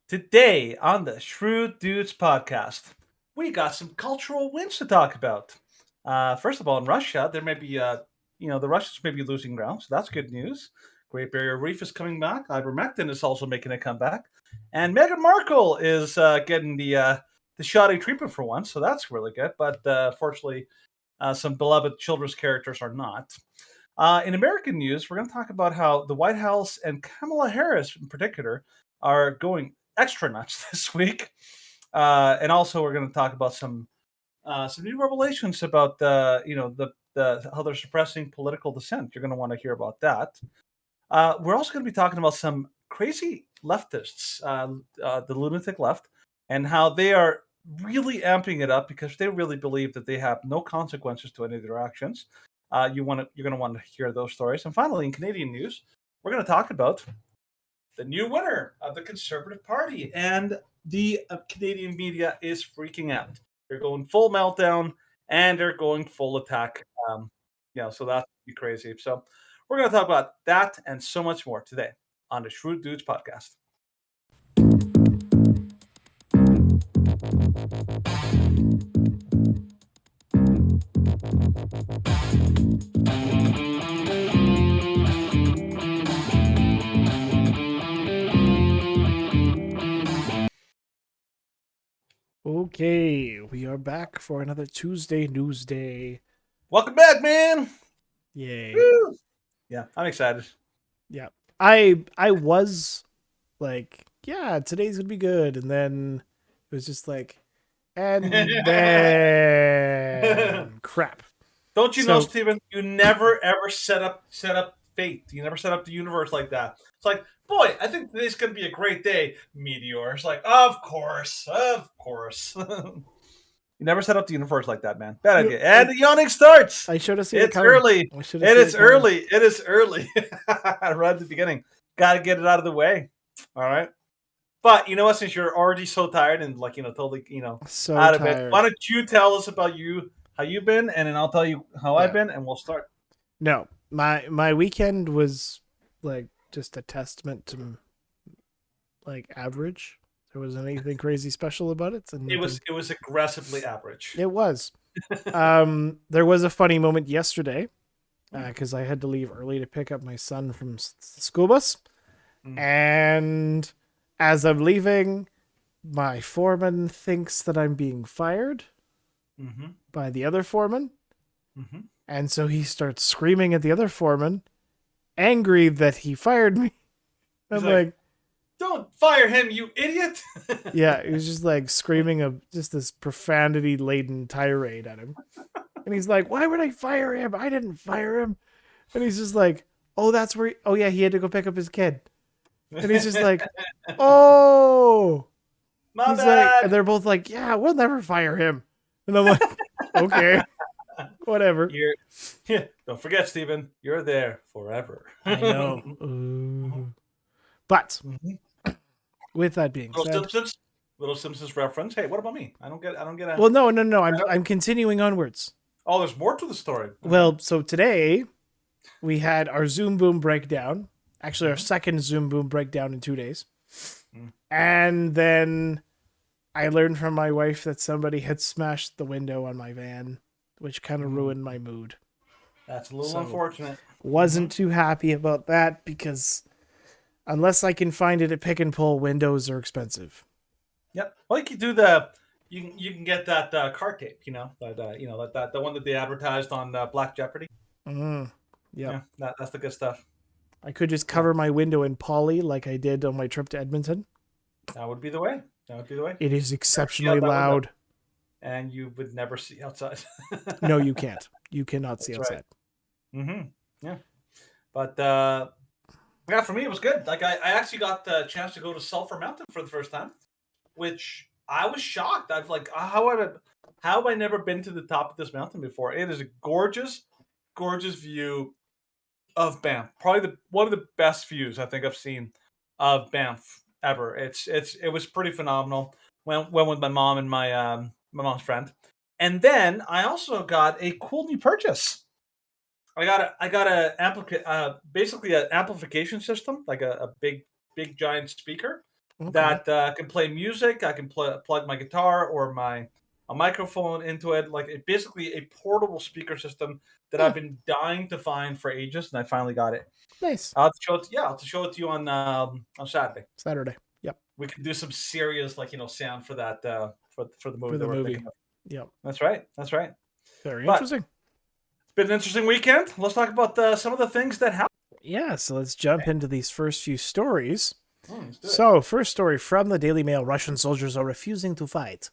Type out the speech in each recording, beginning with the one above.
Today on the Shrewd Dudes podcast, we got some cultural wins to talk about. First of all, in Russia, there may be, the Russians may be losing ground, so that's good news. Great Barrier Reef is coming back. Ivermectin is also making a comeback, and Meghan Markle is getting the shoddy treatment for once, so that's really good. But fortunately, some beloved children's characters are not. In American news, we're going to talk about how the White House and Kamala Harris, in particular, are going extra nuts this week, and also we're going to talk about some new revelations about the how they're suppressing political dissent. You're going to want to hear about that. We're also going to be talking about some crazy leftists, the lunatic left, and how they are really amping it up because they really believe that they have no consequences to any of their actions. You're going to want to hear those stories. And finally, in Canadian news, we're going to talk about the new winner of the Conservative Party, and the Canadian media is freaking out. They're going full meltdown and they're going full attack. So that's be crazy. So we're going to talk about that and so much more today on the Shrewd Dudes podcast. Okay, we are back for another Tuesday News Day. Welcome back, man. Yay. Woo! Yeah, I'm excited. Yeah. I was like, yeah, today's gonna be good, and then it was just like, and then crap. Don't you know, Stephen? You never ever set up fate. You never set up the universe like that. It's like, boy, I think today's gonna be a great day. Meteor. It's like, of course. You never set up the universe like that, man. Bad idea. And the yawning starts. I should have seen it's early. It is early. It is early. Right at the beginning. Got to get it out of the way. All right. But you know what? Since you're already so tired and totally, so out of tired. it, why don't you tell us about how you've been, and then I'll tell you how I've been, and we'll start. No, my weekend was like just a testament to like average. There wasn't anything crazy special about it. It was aggressively average. It was. There was a funny moment yesterday because I had to leave early to pick up my son from the school bus. And as I'm leaving, my foreman thinks that I'm being fired by the other foreman. And so he starts screaming at the other foreman, angry that he fired me. I'm like, don't fire him, you idiot. Yeah, he was just like screaming just this profanity-laden tirade at him. And he's like, why would I fire him? I didn't fire him. And he's just like, oh, that's where he had to go pick up his kid. And he's just like, oh. My bad. Like, and they're both like, yeah, we'll never fire him. And I'm like, okay, whatever. Don't forget, Stephen, you're there forever. I know. But with that being said, Little Simpsons reference. Hey, what about me? I don't get. Well, no. I'm continuing onwards. Oh, there's more to the story. Well, so today we had our Zoom Boom breakdown. Actually, our second Zoom Boom breakdown in 2 days. And then I learned from my wife that somebody had smashed the window on my van, which kind of ruined my mood. That's a little unfortunate. Wasn't too happy about that because unless I can find it at Pick and Pull, windows are expensive. Yep. Well, you can do you can get that car tape, the one that they advertised on Black Jeopardy. Yeah, that's the good stuff. I could just cover my window in poly like I did on my trip to Edmonton. That would be the way. It is exceptionally loud. And you would never see outside. No, you can't. You cannot see outside. Right. Yeah. But for me, it was good. Like I actually got the chance to go to Sulphur Mountain for the first time, which I was shocked. I've like, how have I never been to the top of this mountain before? It is a gorgeous, gorgeous view of Banff. Probably one of the best views I think I've seen of Banff ever. It was pretty phenomenal. Went with my mom and my mom's friend, and then I also got a cool new purchase. I got basically an amplification system, like a big giant speaker Okay. that can play music. I can plug my guitar or a microphone into it. Like basically a portable speaker system that Hmm, I've been dying to find for ages, and I finally got it. nice. I'll have to show it. Yeah, I'll have to show it to you on Saturday. Saturday. Yep. We can do some serious sound for that for the movie For that the we're movie. thinking of. Yep. That's right. That's right. Very But interesting. it's been an interesting weekend. Let's talk about some of the things that happened. Yeah, so let's jump into these first few stories. Let's do it. So, first story from the Daily Mail: Russian soldiers are refusing to fight.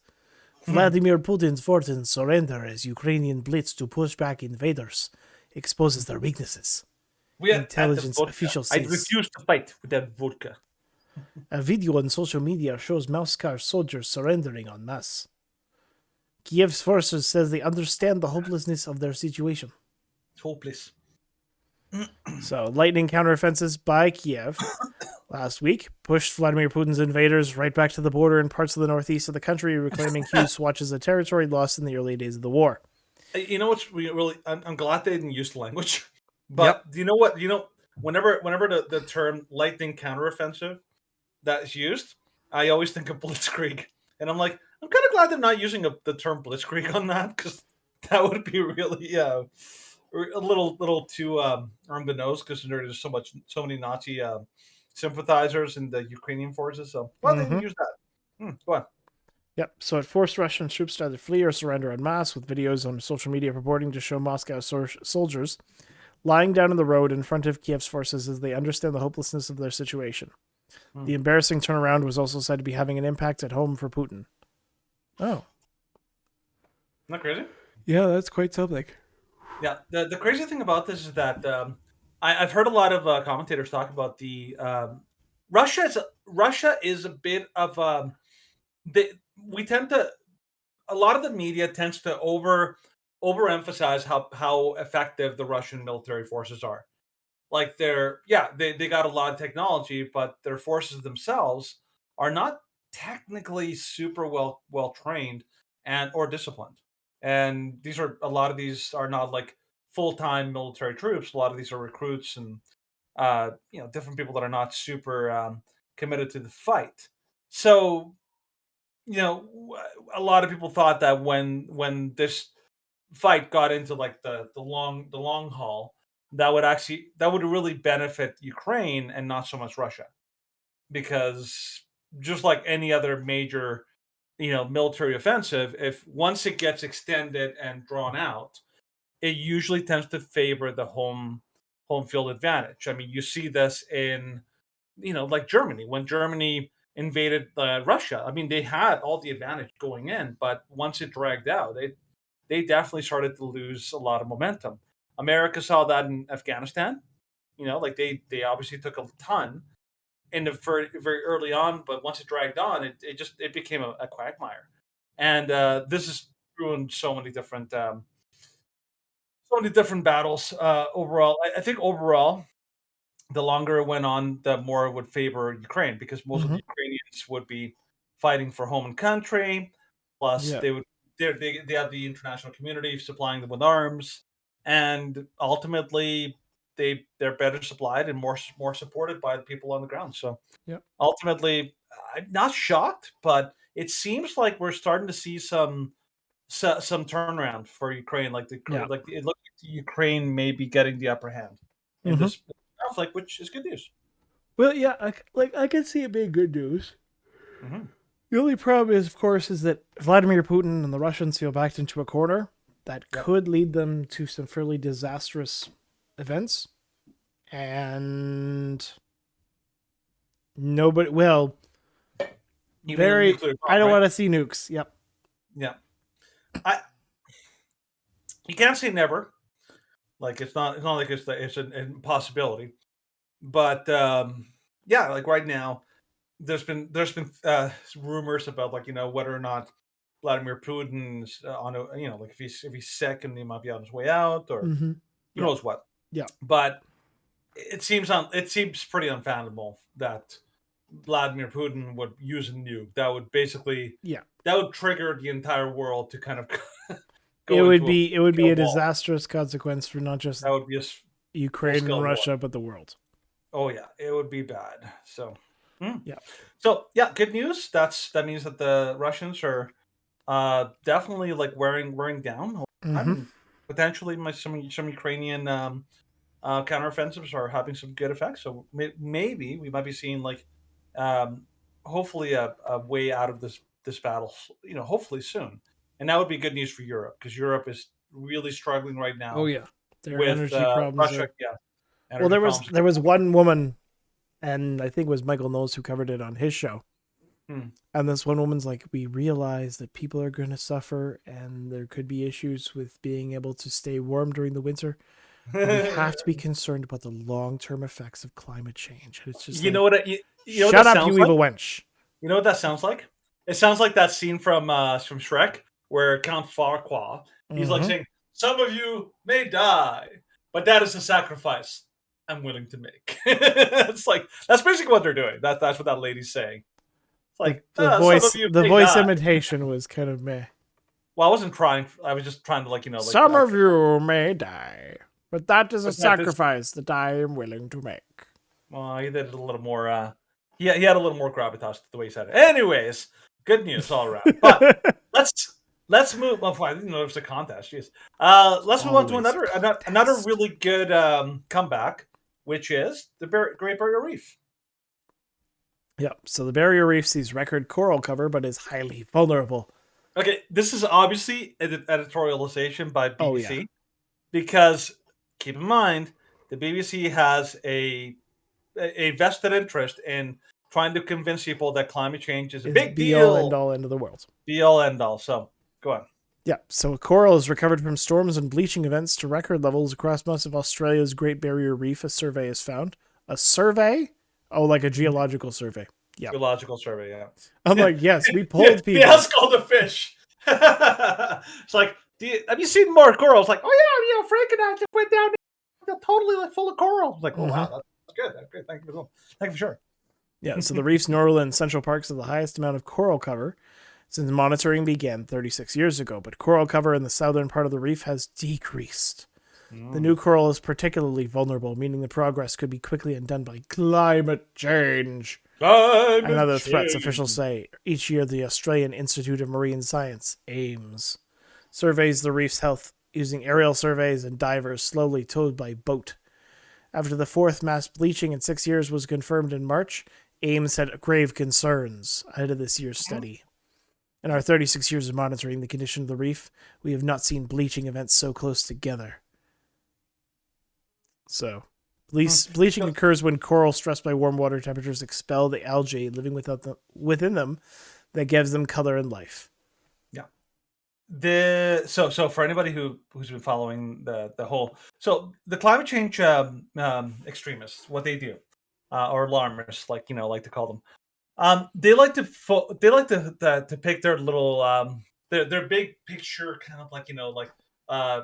Vladimir Putin's forces surrender as Ukrainian blitz to push back invaders exposes their weaknesses. We had at the Intelligence vodka. official I says refuse to fight with that vodka. a video on social media shows Moscow soldiers surrendering en masse. Kiev's forces says they understand the hopelessness of their situation. It's hopeless. So, lightning counteroffensives by Kiev last week pushed Vladimir Putin's invaders right back to the border in parts of the northeast of the country, reclaiming huge swatches of territory lost in the early days of the war. You know what's really? I'm glad they didn't use the language, but do you know what? Whenever the term lightning counteroffensive that is used, I always think of Blitzkrieg, and I'm like, I'm kind of glad they're not using the term Blitzkrieg on that because that would be really a little too on the nose because there's so many Nazi sympathizers in the Ukrainian forces. So well, they didn't use that. Go on. Yep. So it forced Russian troops to either flee or surrender en masse, with videos on social media purporting to show Moscow soldiers lying down in the road in front of Kiev's forces as they understand the hopelessness of their situation. The embarrassing turnaround was also said to be having an impact at home for Putin. Oh. Not crazy? Yeah, that's quite something. Yeah. The crazy thing about this is that I've heard a lot of commentators talk about the Russia is a bit of we tend to a lot of the media tends to overemphasize how effective the Russian military forces are. Like they got a lot of technology, but their forces themselves are not technically super well trained and or disciplined. And a lot of these are not like full time military troops. A lot of these are recruits and different people that are not super committed to the fight. So a lot of people thought that when this fight got into like the long haul, that would really benefit Ukraine and not so much Russia, because just like any other major military offensive, if once it gets extended and drawn out, it usually tends to favor the home field advantage. I mean, you see this in like Germany. When Germany invaded Russia, I mean, they had all the advantage going in, but once it dragged out, they definitely started to lose a lot of momentum. America saw that in Afghanistan. Like they obviously took a ton in the very early on, but once it dragged on, it became a quagmire. And this is ruined so many different battles. Overall, I think overall the longer it went on, the more it would favor Ukraine because most of Mm-hmm. the Ukrainians would be fighting for home and country. Plus, Yeah. they have the international community supplying them with arms, and ultimately they're better supplied and more supported by the people on the ground. So Yep. ultimately, I'm not shocked, but it seems like we're starting to see some turnaround for Ukraine. Yeah. Like it looks like Ukraine may be getting the upper hand in Mm-hmm. this conflict, which is good news. Well, yeah, I can see it being good news. Mm-hmm. The only problem is, of course, is that Vladimir Putin and the Russians feel backed into a corner that Yep. could lead them to some fairly disastrous events. And nobody, well, Even a very, nuclear I bomb, don't right? want to see nukes. Yep. Yeah. I You can't say never. Like it's not like it's an impossibility. But yeah, like right now, there's been rumors about like whether or not Vladimir Putin's on a like if he's sick and he might be on his way out or Mm-hmm. who Yep. knows what. Yep. But it seems pretty unfathomable that Vladimir Putin would use a nuke. Yeah. That would trigger the entire world to kind of It go would into a be it would be scale a wall. disastrous consequence for not just That would be a full Ukraine and scale war. Russia, but the world. Oh yeah, it would be bad. So Mm. Yeah. So yeah, good news. That means that the Russians are definitely like wearing down all the time, Mm-hmm. and potentially some Ukrainian counteroffensives are having some good effects. So maybe we might be seeing like um, hopefully a way out of this battle. Hopefully soon, and that would be good news for Europe because Europe is really struggling right Oh now yeah, their with energy problems Russia. are. Yeah, Well, energy there was problems. there was one woman, and I think it was Michael Knowles who covered it on his show. Hmm. And this one woman's like, we realize that people are going to suffer, and there could be issues with being able to stay warm during the winter. But we have to be concerned about the long-term effects of climate change. And it's just You like, know you know what shut that up, you sounds like? evil wench. You know what that sounds like? It sounds like that scene from Shrek where Count Farquaad, he's like Mm-hmm. saying, "Some of you may die, but that is a sacrifice I'm willing to make." It's like that's basically what they're doing. That's what that lady's saying. It's The like, the some of voice you the may voice die. imitation was kind of meh. Well, I wasn't trying. I was just trying to Some of you may die, but that is a but that is sacrifice that I am willing to make. well, he did it a little more. He had a little more gravitas to the way he said it. Anyways, good news all around. But let's move. Well, I didn't know it was a contest. Jeez. Let's move on to Always a another contest. really good comeback, which is the Great Barrier Reef. Yep. So the barrier reef sees record coral cover, but is highly vulnerable. Okay, this is obviously editorialization by Oh yeah. BBC because keep in mind the BBC has a vested interest in trying to convince people that climate change is a Is big be all end deal, all end of the world. be all end all. So go on. Yeah, so coral is recovered from storms and bleaching events to record levels across most of Australia's Great Barrier Reef, a survey has found. A survey? Oh, like a geological survey. Yeah. Geological survey, yeah. I'm like, yes, we polled They people. asked all the fish. It's like, have you seen more corals? Like, oh yeah, Frank and I just went down there, totally like full of coral. It's like, oh wow, that's good. That's good. Thank you for sure. Yeah, so the reef's Norwell and Central Parks have the highest amount of coral cover since monitoring began 36 years ago, but coral cover in the southern part of the reef has decreased. The new coral is particularly vulnerable, meaning the progress could be quickly undone by climate change. And other threats, officials say. Each year, the Australian Institute of Marine Science, AIMS, surveys the reef's health using aerial surveys and divers slowly towed by boat. After the fourth mass bleaching in 6 years was confirmed in March, AIMS had grave concerns ahead of this year's study. In our 36 years of monitoring the condition of the reef, we have not seen bleaching events so close together. So, bleaching occurs when coral stressed by warm water temperatures expel the algae living within them that gives them color and life. Yeah. So for anybody who's been following the whole the climate change extremists, what they do, or alarmists, like like to call them, they like to pick their little their big picture kind of like uh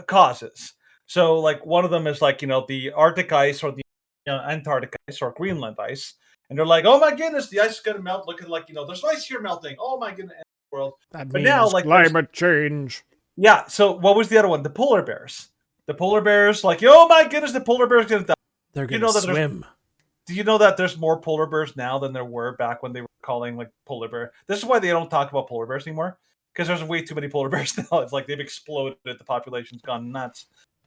causes. So like one of them is like the Arctic ice or the Antarctic ice or Greenland ice, and they're like, oh my goodness, the ice is gonna melt. Look at there's ice here melting. Oh my goodness, world. That But now means like there's climate change. yeah. So what was the other one? The polar bears. The polar bears like oh my goodness, the polar bears gonna die. They're You going to know that swim. do you know that there's more polar bears now than there were back when they were calling like polar bear? This is why they don't talk about polar bears anymore because there's way too many polar bears now. It's like they've exploded. The population's gone nuts.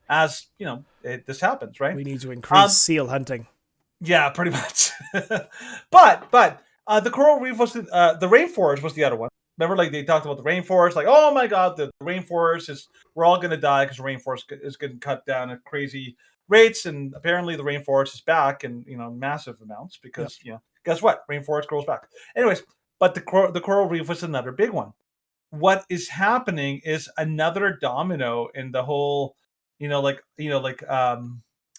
As this happens, right? We need to increase seal hunting. Yeah, pretty much. but the coral reef was the rainforest was the other one. Remember, like they talked about the rainforest, like oh my god, the rainforest is we're all gonna die because the rainforest is getting cut down at crazy rates, and apparently the rainforest is back in massive amounts because guess what, rainforest grows back. Anyways, but the coral reef was another big one. What is happening is another domino in the whole,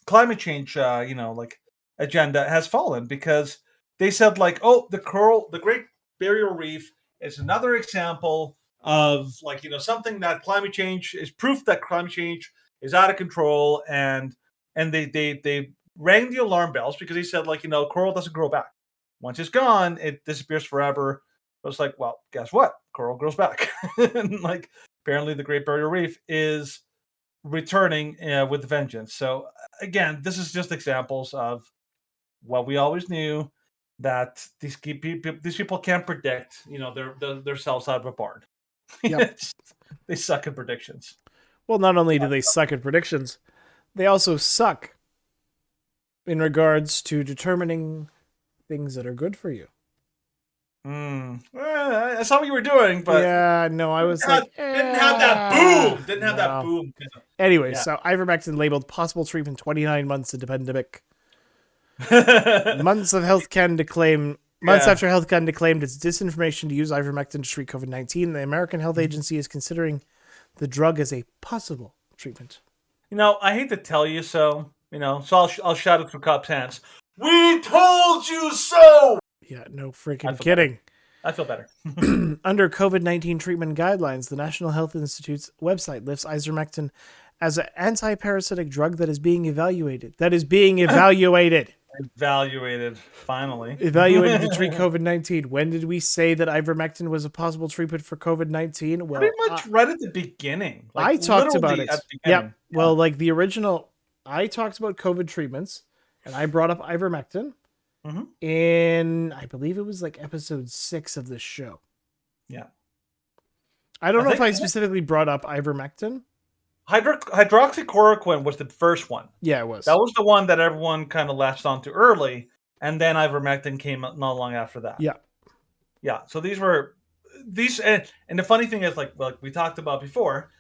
climate change, like agenda has fallen because they said like, oh, the Great Barrier Reef is another example of like something that climate change is proof that climate change is out of control, and they rang the alarm bells because they said like coral doesn't grow back. Once it's gone, it disappears forever. I was like, well, guess what? Coral grows back. And like apparently the Great Barrier Reef is returning with vengeance. So again, this is just examples of what we always knew. that these people can't predict, their selves out of a barn. Yep. They suck at predictions. Well, not only do they suck at predictions, they also suck in regards to determining things that are good for you. I saw what you were doing, but yeah, no, I was like, didn't have that boom. Didn't have that no. boom. Anyway, Yeah. so ivermectin labeled possible treatment 29 months into pandemic. Months after Health Canada claimed its disinformation to use ivermectin to treat COVID-19, the American Health Agency is considering the drug as a possible treatment. I hate to tell you so. So I'll shout it through Cop's hands. We told you so. Yeah, no freaking kidding. I feel better. Under COVID-19 treatment guidelines, the National Health Institute's website lists ivermectin as an anti-parasitic drug that is being evaluated. Evaluated, finally. Evaluated to treat COVID-19. When did we say that ivermectin was a possible treatment for COVID-19? Well, pretty much right at the beginning. I talked about it. Yeah. Well, like the original, I talked about COVID treatments, and I brought up ivermectin in, I believe it was like episode 6 of this show. Yeah. I don't know if I specifically brought up ivermectin. Hydroxychloroquine was the first one. Yeah, it was. That was the one that everyone kind of latched onto early, and then ivermectin came not long after that. Yeah. Yeah. So these, and the funny thing is, like we talked about before,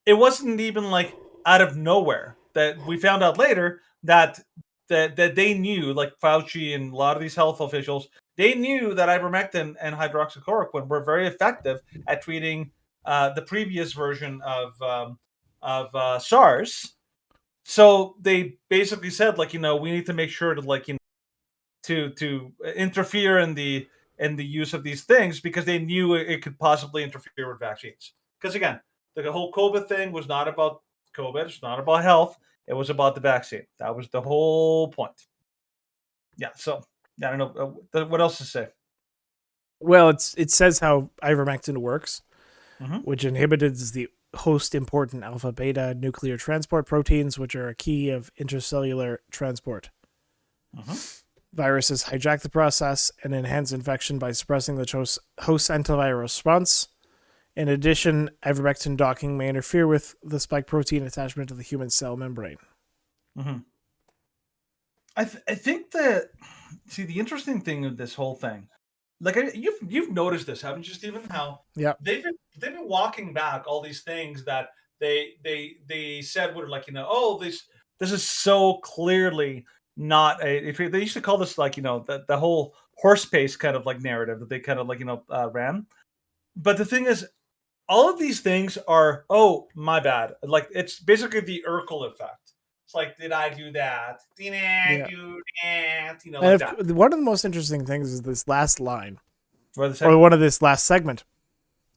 it wasn't even like out of nowhere that we found out later that they knew, like Fauci and a lot of these health officials, they knew that ivermectin and hydroxychloroquine were very effective at treating the previous version of SARS. So they basically said, like, we need to make sure to, to interfere in the use of these things, because they knew it could possibly interfere with vaccines. Because again, the whole COVID thing was not about COVID. It's not about health. It was about the vaccine. That was the whole point. Yeah. So I don't know what else to say. Well, it says how ivermectin works, which inhibits the host important alpha beta nuclear transport proteins, which are a key of intercellular transport. Viruses hijack the process and enhance infection by suppressing the host antiviral response. In addition, ivermectin docking may interfere with the spike protein attachment to the human cell membrane. I think that, see, the interesting thing of this whole thing, like, you've noticed this, haven't you, Stephen? How they've been walking back all these things that they said were like, this is so clearly not a. They used to call this, like, the whole horse pace kind of like narrative that they kind of like ran. But the thing is, all of these things are, oh, my bad. Like, it's basically the Urkel effect. It's like, did I do that? Did I do that? Like that. One of the most interesting things is this last line, or one of this last segment.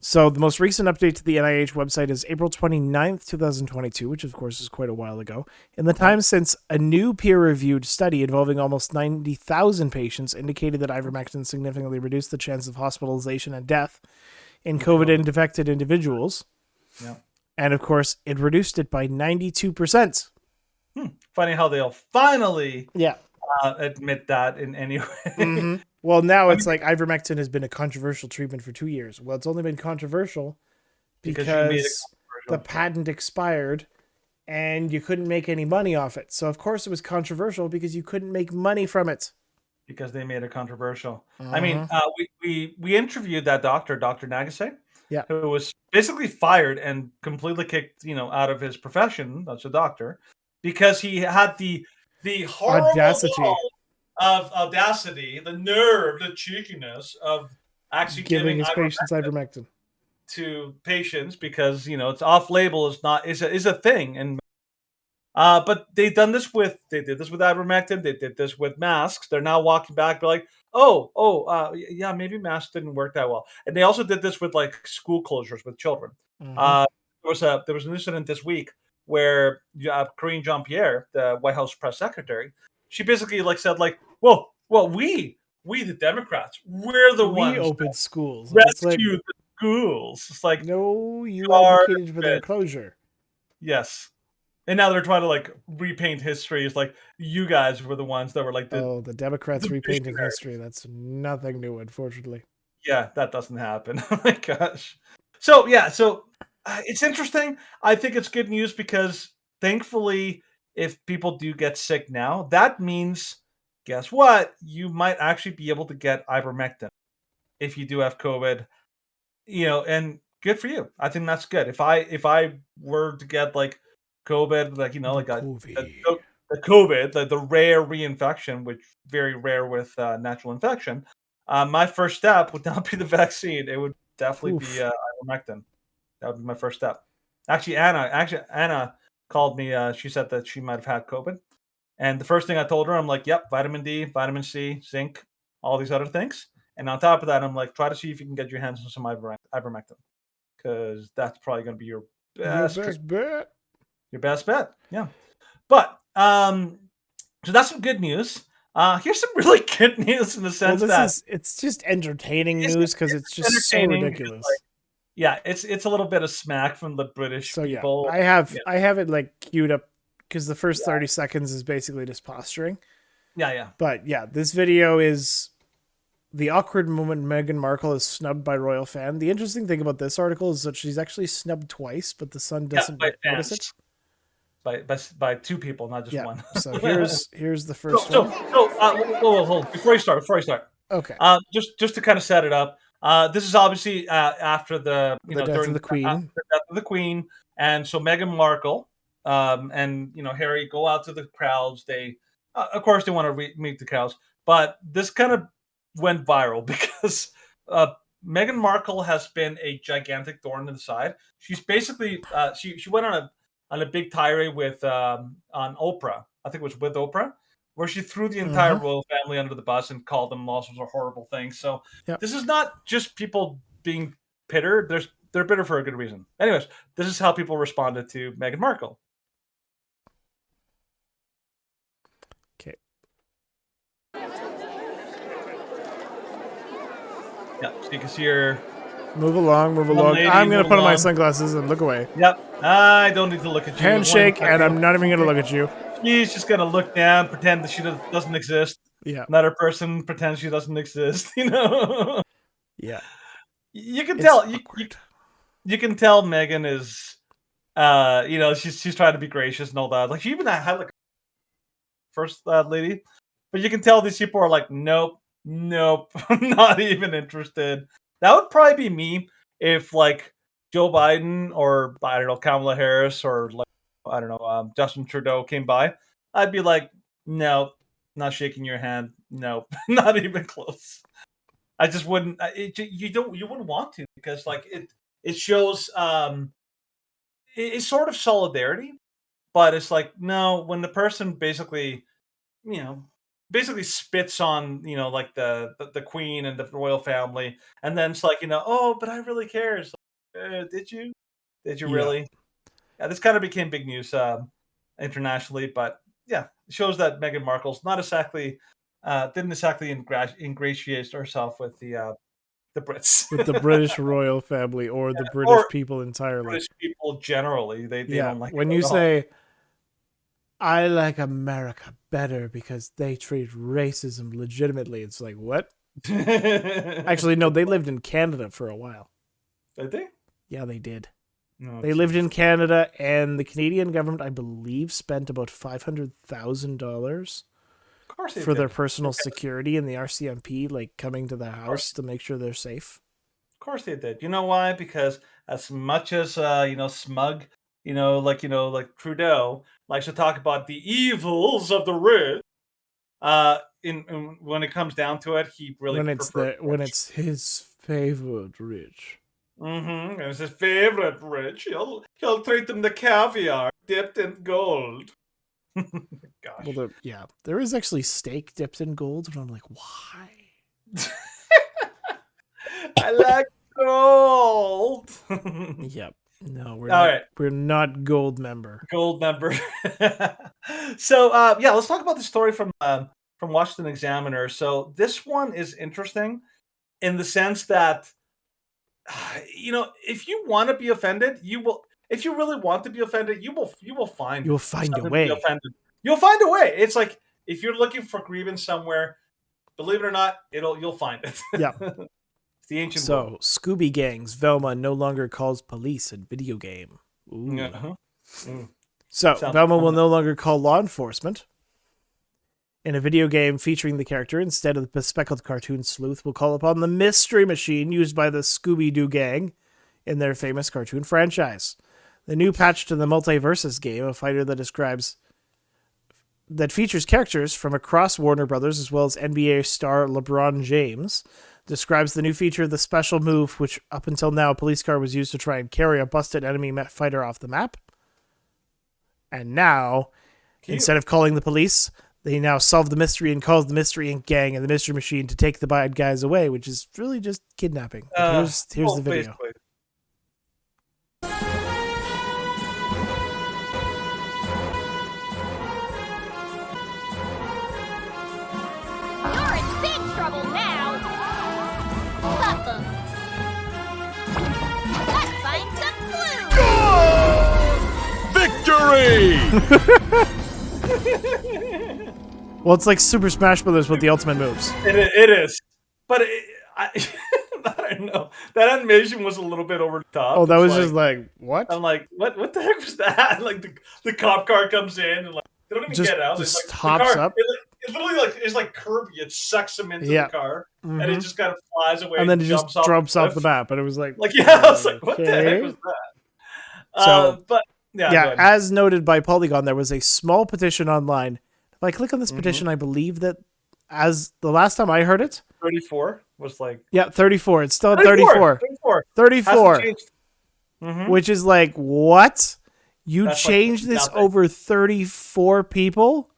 So the most recent update to the NIH website is April 29th, 2022, which of course is quite a while ago. In the time since, a new peer-reviewed study involving almost 90,000 patients indicated that ivermectin significantly reduced the chance of hospitalization and death in COVID-infected individuals. Yeah. And of course, it reduced it by 92%. Funny how they'll finally admit that in any way. Well, now it's like ivermectin has been a controversial treatment for 2 years. Well, it's only been controversial because the patent expired and you couldn't make any money off it. So, of course, it was controversial because you couldn't make money from it. Because they made it controversial. I mean, we interviewed that doctor, Dr. Nagase, who was basically fired and completely kicked, out of his profession. That's a doctor, because he had the horrible audacity, the nerve, the cheekiness of actually giving his patients ivermectin to patients, because it's off label, is a thing. And but they did this with ivermectin. They did this with masks. They're now walking back, they're like, yeah, maybe masks didn't work that well. And they also did this with, like, school closures with children. There was an incident this week where Karine Jean-Pierre, the White House press secretary, she basically said, well, we the Democrats, we're the ones we opened schools, rescue the schools. It's like, no, you advocated for their closure. Yes. And now they're trying to like repaint history. It's like you guys were the ones that were like The Democrats the repainted visionary. history. That's nothing new, unfortunately. Yeah, that doesn't happen. Oh my gosh. So yeah, it's interesting. I think it's good news because thankfully, if people do get sick now, that means guess what? You might actually be able to get ivermectin if you do have COVID. And good for you. I think that's good. If I were to get like COVID, like The like COVID. the COVID, the rare reinfection, which very rare with natural infection, my first step would not be the vaccine. It would definitely be Oof. ivermectin. That would be my first step. Anna called me. She said that she might have had COVID, and the first thing I told her, I'm like, "Yep, vitamin D, vitamin C, zinc, all these other things." And on top of that, I'm like, try to see if you can get your hands on some ivermectin because that's probably going to be your Your best best bet. your best bet. Yeah. But so that's some good news. Here's some really good news in the Well, sense that it's just entertaining it's, news because it's it's just so entertaining because ridiculous. yeah, it's a little bit of smack from the British So yeah, people. Yeah, I have it like queued up because the first yeah, 30 seconds is basically just posturing. yeah. But yeah, this video is the awkward moment Meghan Markle is snubbed by royal fan. The interesting thing about this article is that she's actually snubbed twice, but the Sun Yeah, doesn't by notice it. fans, by two people, not just Yeah. one. So here's the So, first so, one. so whoa, hold. Before you start, Okay. just to kind of set it up. This is obviously after the The death of during the Queen. the death of the Queen, and so Meghan Markle, and Harry go out to the crowds. They, of course, they want to meet the crowds, but this kind of went viral because uh, Meghan Markle has been a gigantic thorn in the side. She's basically she went on a big tirade with on Oprah. I think it was with Oprah, where she threw the entire Uh-huh. royal family under the bus and called them all sorts of horrible things. So Yep. this is not just people being bitter. They're bitter for a good reason. Anyways, this is how people responded to Meghan Markle. Okay. Yeah, so you can see her. Move along, move One along. lady I'm gonna move put on my along. sunglasses and look away. Yep. I don't need to look at you. One Handshake, and second. I'm not even gonna look at you. She's just gonna look down, pretend that she doesn't exist. Yeah. Another person pretends she doesn't exist. Yeah. You can It's tell. awkward. You can tell Megan is, she's trying to be gracious and all that. Like she even had like first lady, but you can tell these people are like, nope, nope, not even interested. That would probably be me if like Joe Biden or I don't know Kamala Harris or like I don't know Justin Trudeau came by. I'd be like, no, not shaking your hand. No, not even close. I just wouldn't. You wouldn't want to because like it shows it's sort of solidarity, but it's like no when the person basically you know basically spits on like the queen and the royal family, and then it's like oh but I really care. It's like, did you Yeah. really? Yeah, this kind of became big news internationally, but yeah, it shows that Meghan Markle's not exactly didn't exactly ingratiate herself with the Brits With the British royal family or the British or people entirely. British people generally. They Yeah. don't like When it you at all. say I like America better because they treat racism legitimately, it's like, what? Actually, no, they lived in Canada for a while. Did they? Yeah, they did. No, They lived in Canada, and the Canadian government, I believe, spent about $500,000 of course they for their did. personal security and the RCMP, like coming to the house to make sure they're safe. Of course they did. You know why? Because as much as smug, like Trudeau likes to talk about the evils of the rich, in when it comes down to it, he really prefers When rich. it's his favorite rich. Mm-hmm. And it's his favorite rich. He'll treat them to caviar dipped in gold. Well, Gosh. there is actually steak dipped in gold, but I'm like, why? I like gold. Yep. No, All right. we're not gold member. Gold member. So yeah, let's talk about the story from Washington Examiner. So this one is interesting in the sense that if you want to be offended, you will. if you really want to be offended, you will find You'll find a something to way. be offended. You'll find a way. It's like if you're looking for grievance somewhere, believe it or not, you'll find it. Yeah. It's the ancient So, world. Scooby Gang's Velma no longer calls police in video game. Ooh. Uh-huh. So, Sounds Velma fun. will no longer call law enforcement. In a video game featuring the character, instead of the bespectacled cartoon sleuth, will call upon the mystery machine used by the Scooby-Doo gang in their famous cartoon franchise. The new patch to the Multiversus game, a fighter that features characters from across Warner Brothers as well as NBA star LeBron James, describes the new feature of the special move, which up until now a police car was used to try and carry a busted enemy fighter off the map. And now, instead of calling the police, they now solve the mystery and calls the Mystery Inc. gang and the Mystery Machine to take the bad guys away, which is really just kidnapping. Here's the video. Basically. You're in big trouble now! Puff 'em. Let's find some clues! Victory! Well, it's like Super Smash Brothers with the ultimate moves. It is, but I don't know. That animation was a little bit over the top. Oh, that It's was just like, what? I'm like, what the heck was that? Like the cop car comes in and like they don't even Just- get out. just It's like, hops the car, up. It literally like it's like Kirby. It sucks him into Yeah. the car and Mhm. it just kind of flies away. And then it just jumps off the cliff. map, and it was like, Yeah, I was like, what the okay. heck was that? So- But yeah, go yeah, ahead. as noted by Polygon, there was a small petition online. If I click on this petition, I believe that as the last time I heard it, 34 was like 34. It's still at 34. 34. Hasn't changed. Mhm. Which is like, what? You That's like changed this nothing. over 34 people?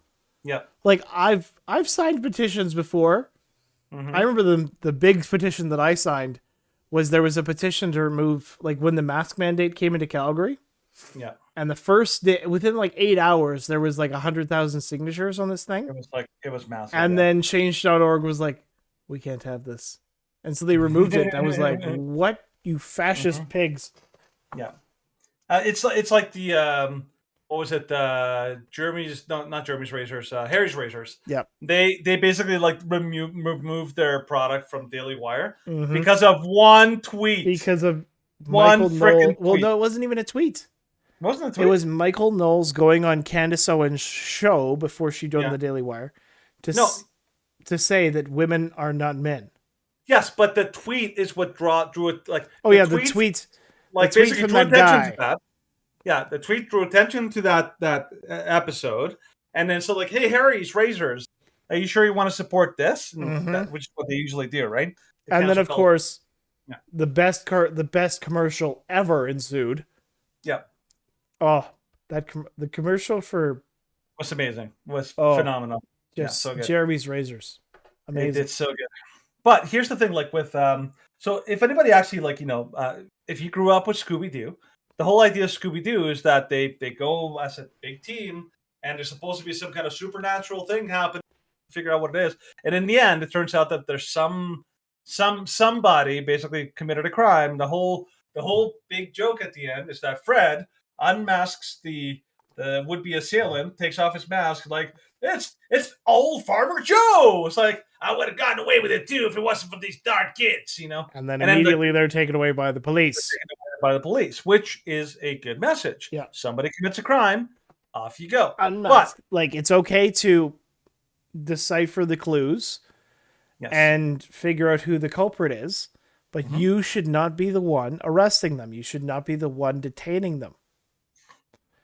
Yeah. Like I've signed petitions before. Mhm. I remember the big petition that I signed was there was a petition to remove, like, when the mask mandate came into Calgary, Yeah. and the first day, within like 8 hours, there was like 100,000 signatures on this thing. It was massive. And yeah. then change.org was like, we can't have this. And so they removed it. I was like, what, you fascist Mm-hmm. pigs? Yeah, it's like the what was it? Jeremy's not Jeremy's razors, Harry's razors. Yep. They basically like removed their product from Daily Wire Mhm. because of one tweet. Because of One Michael frickin' Knowles. Well, tweet. no, it wasn't even a tweet. Wasn't it? A tweet? It was Michael Knowles going on Candace Owens' show before she joined Yeah. the Daily Wire No. to say that women are not men. Yes, but the tweet is what drew it. Like Oh, yeah, the tweet. like the tweet basically from drew that attention guy. to that. Yeah, the tweet drew attention to that episode, and then so like, hey, Harry's razors, are you sure you want to support this? And Mhm. which is what they usually do, right? They And then, cancel of culture. course, Yeah. the best commercial ever ensued. Yeah, Oh, the commercial for was amazing. Was Oh, phenomenal. Yeah, just so good. Jeremy's razors. Amazing. It's so good. But here's the thing, like with so if anybody actually like if you grew up with Scooby Doo, the whole idea of Scooby Doo is that they go as a big team and there's supposed to be some kind of supernatural thing happen, figure out what it is, and in the end, it turns out that there's somebody basically committed a crime. The whole big joke at the end is that Fred unmasks the would-be assailant, takes off his mask, like it's old Farmer Joe. It's like I would have gotten away with it too if it wasn't for these darn kids, And then And then immediately they're taken away by the police. by the police, which is a good message. Yeah. Somebody commits a crime, off you go. Unmasked. Like, it's okay to decipher the clues Yes. and figure out who the culprit is, but you should not be the one arresting them. You should not be the one detaining them.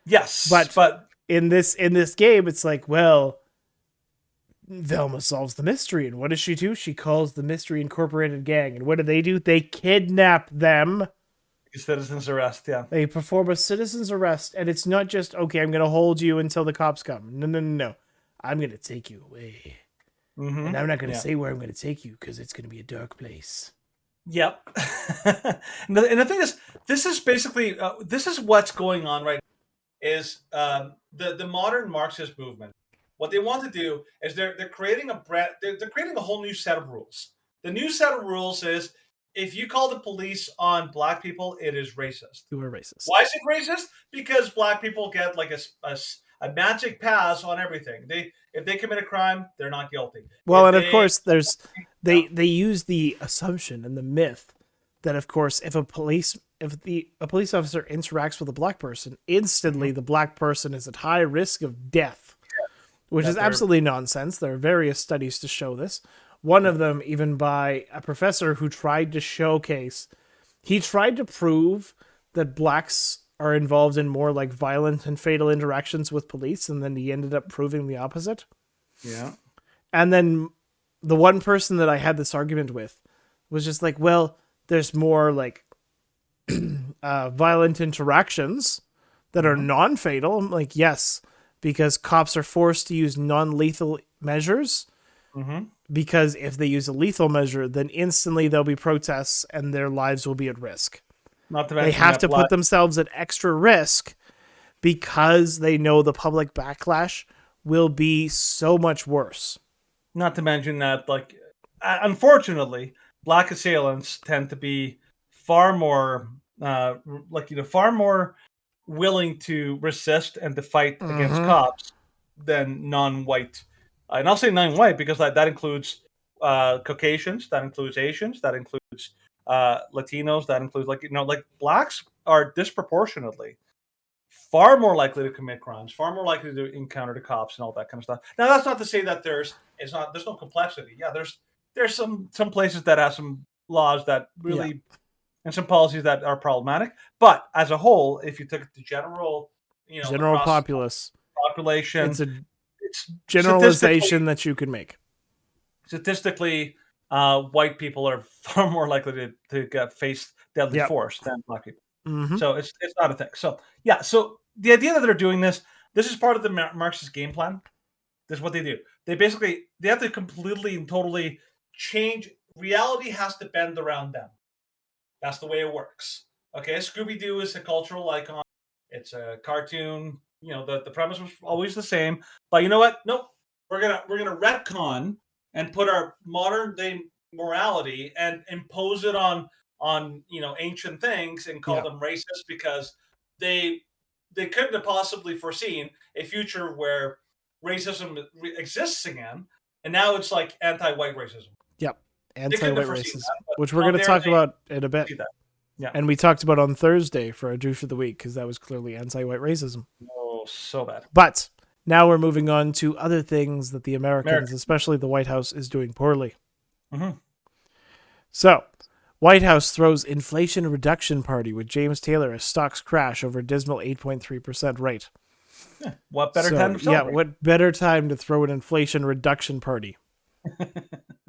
yes, but in this game, it's like, well, Velma solves the mystery, and what does she do? She calls the Mystery Incorporated gang, and what do? They kidnap them. citizens arrest. Yeah. They perform a citizen's arrest, and it's not just, okay, I'm going to hold you until the cops come. No. I'm going to take you away. Mm-hmm. And I'm not going to say where I'm going to take you because it's going to be a dark place. Yep. and the thing is, this is basically this is what's going on right now, is the modern Marxist movement. What they want to do is they're creating they're creating a whole new set of rules. The new set of rules is if you call the police on black people, it is racist. You are racist. Why is it racist? Because black people get like a magic pass on everything. If they commit a crime, they're not guilty. Well, If and of they- course, they use the assumption and the myth that, of course, if a police officer interacts with a black person, instantly the black person is at high risk of death, which is absolutely nonsense. There are various studies to show this. One of them, even by a professor who tried to prove that blacks are involved in more like violent and fatal interactions with police, and then he ended up proving the opposite. Yeah. And then the one person that I had this argument with was just like, well, there's more like violent interactions that are non-fatal. I'm like, yes, because cops are forced to use non-lethal measures. Because if they use a lethal measure, then instantly there'll be protests and their lives will be at risk. Not to They mention have that to put themselves at extra risk because they know the public backlash will be so much worse. Not to mention that, like, unfortunately, black assailants tend to be far more, far more willing to resist and to fight against cops than non-white. And I'll say non-white because that includes Caucasians, that includes Asians, that includes Latinos, that includes blacks are disproportionately far more likely to commit crimes, far more likely to encounter the cops and all that kind of stuff. Now, that's not to say that there's no complexity. Yeah, there's some places that have some laws that really and some policies that are problematic. But as a whole, if you took the general, General population, it's generalization that you can make. Statistically, white people are far more likely to face deadly force than black people. So it's not a thing. So yeah, so the idea that they're doing this is part of the Marxist game plan. This is what they do. They have to completely and totally change. Reality has to bend around them. That's the way it works. Okay, Scooby-Doo is a cultural icon. It's a cartoon. The premise was always the same. But you know what? Nope. We're gonna retcon and put our modern day morality and impose it on ancient things and call them racist because they couldn't have possibly foreseen a future where racism exists again, and now it's like anti-white racism. Yep, anti-white racism, which we're How going to dare talk about in a bit. Yeah, and we talked about on Thursday for a douche of the week because that was clearly anti-white racism. Oh, so bad. But now we're moving on to other things that the Americans, especially the White House, is doing poorly. So, White House throws inflation reduction party with James Taylor as stocks crash over dismal 8.3% rate. What better time to celebrate? Yeah, what better time to throw an inflation reduction party?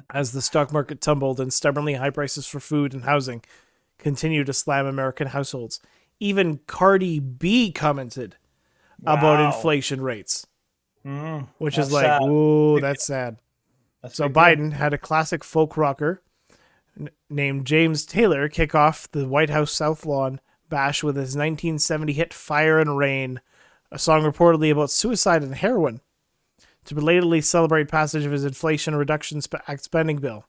As the stock market tumbled and stubbornly high prices for food and housing continue to slam American households. Even Cardi B commented about inflation rates, which is like, sad. ooh, that's sad. So Biden had a classic folk rocker named James Taylor kick off the White House South Lawn bash with his 1970 hit Fire and Rain, a song reportedly about suicide and heroin, to belatedly celebrate passage of his Inflation Reduction Act spending bill.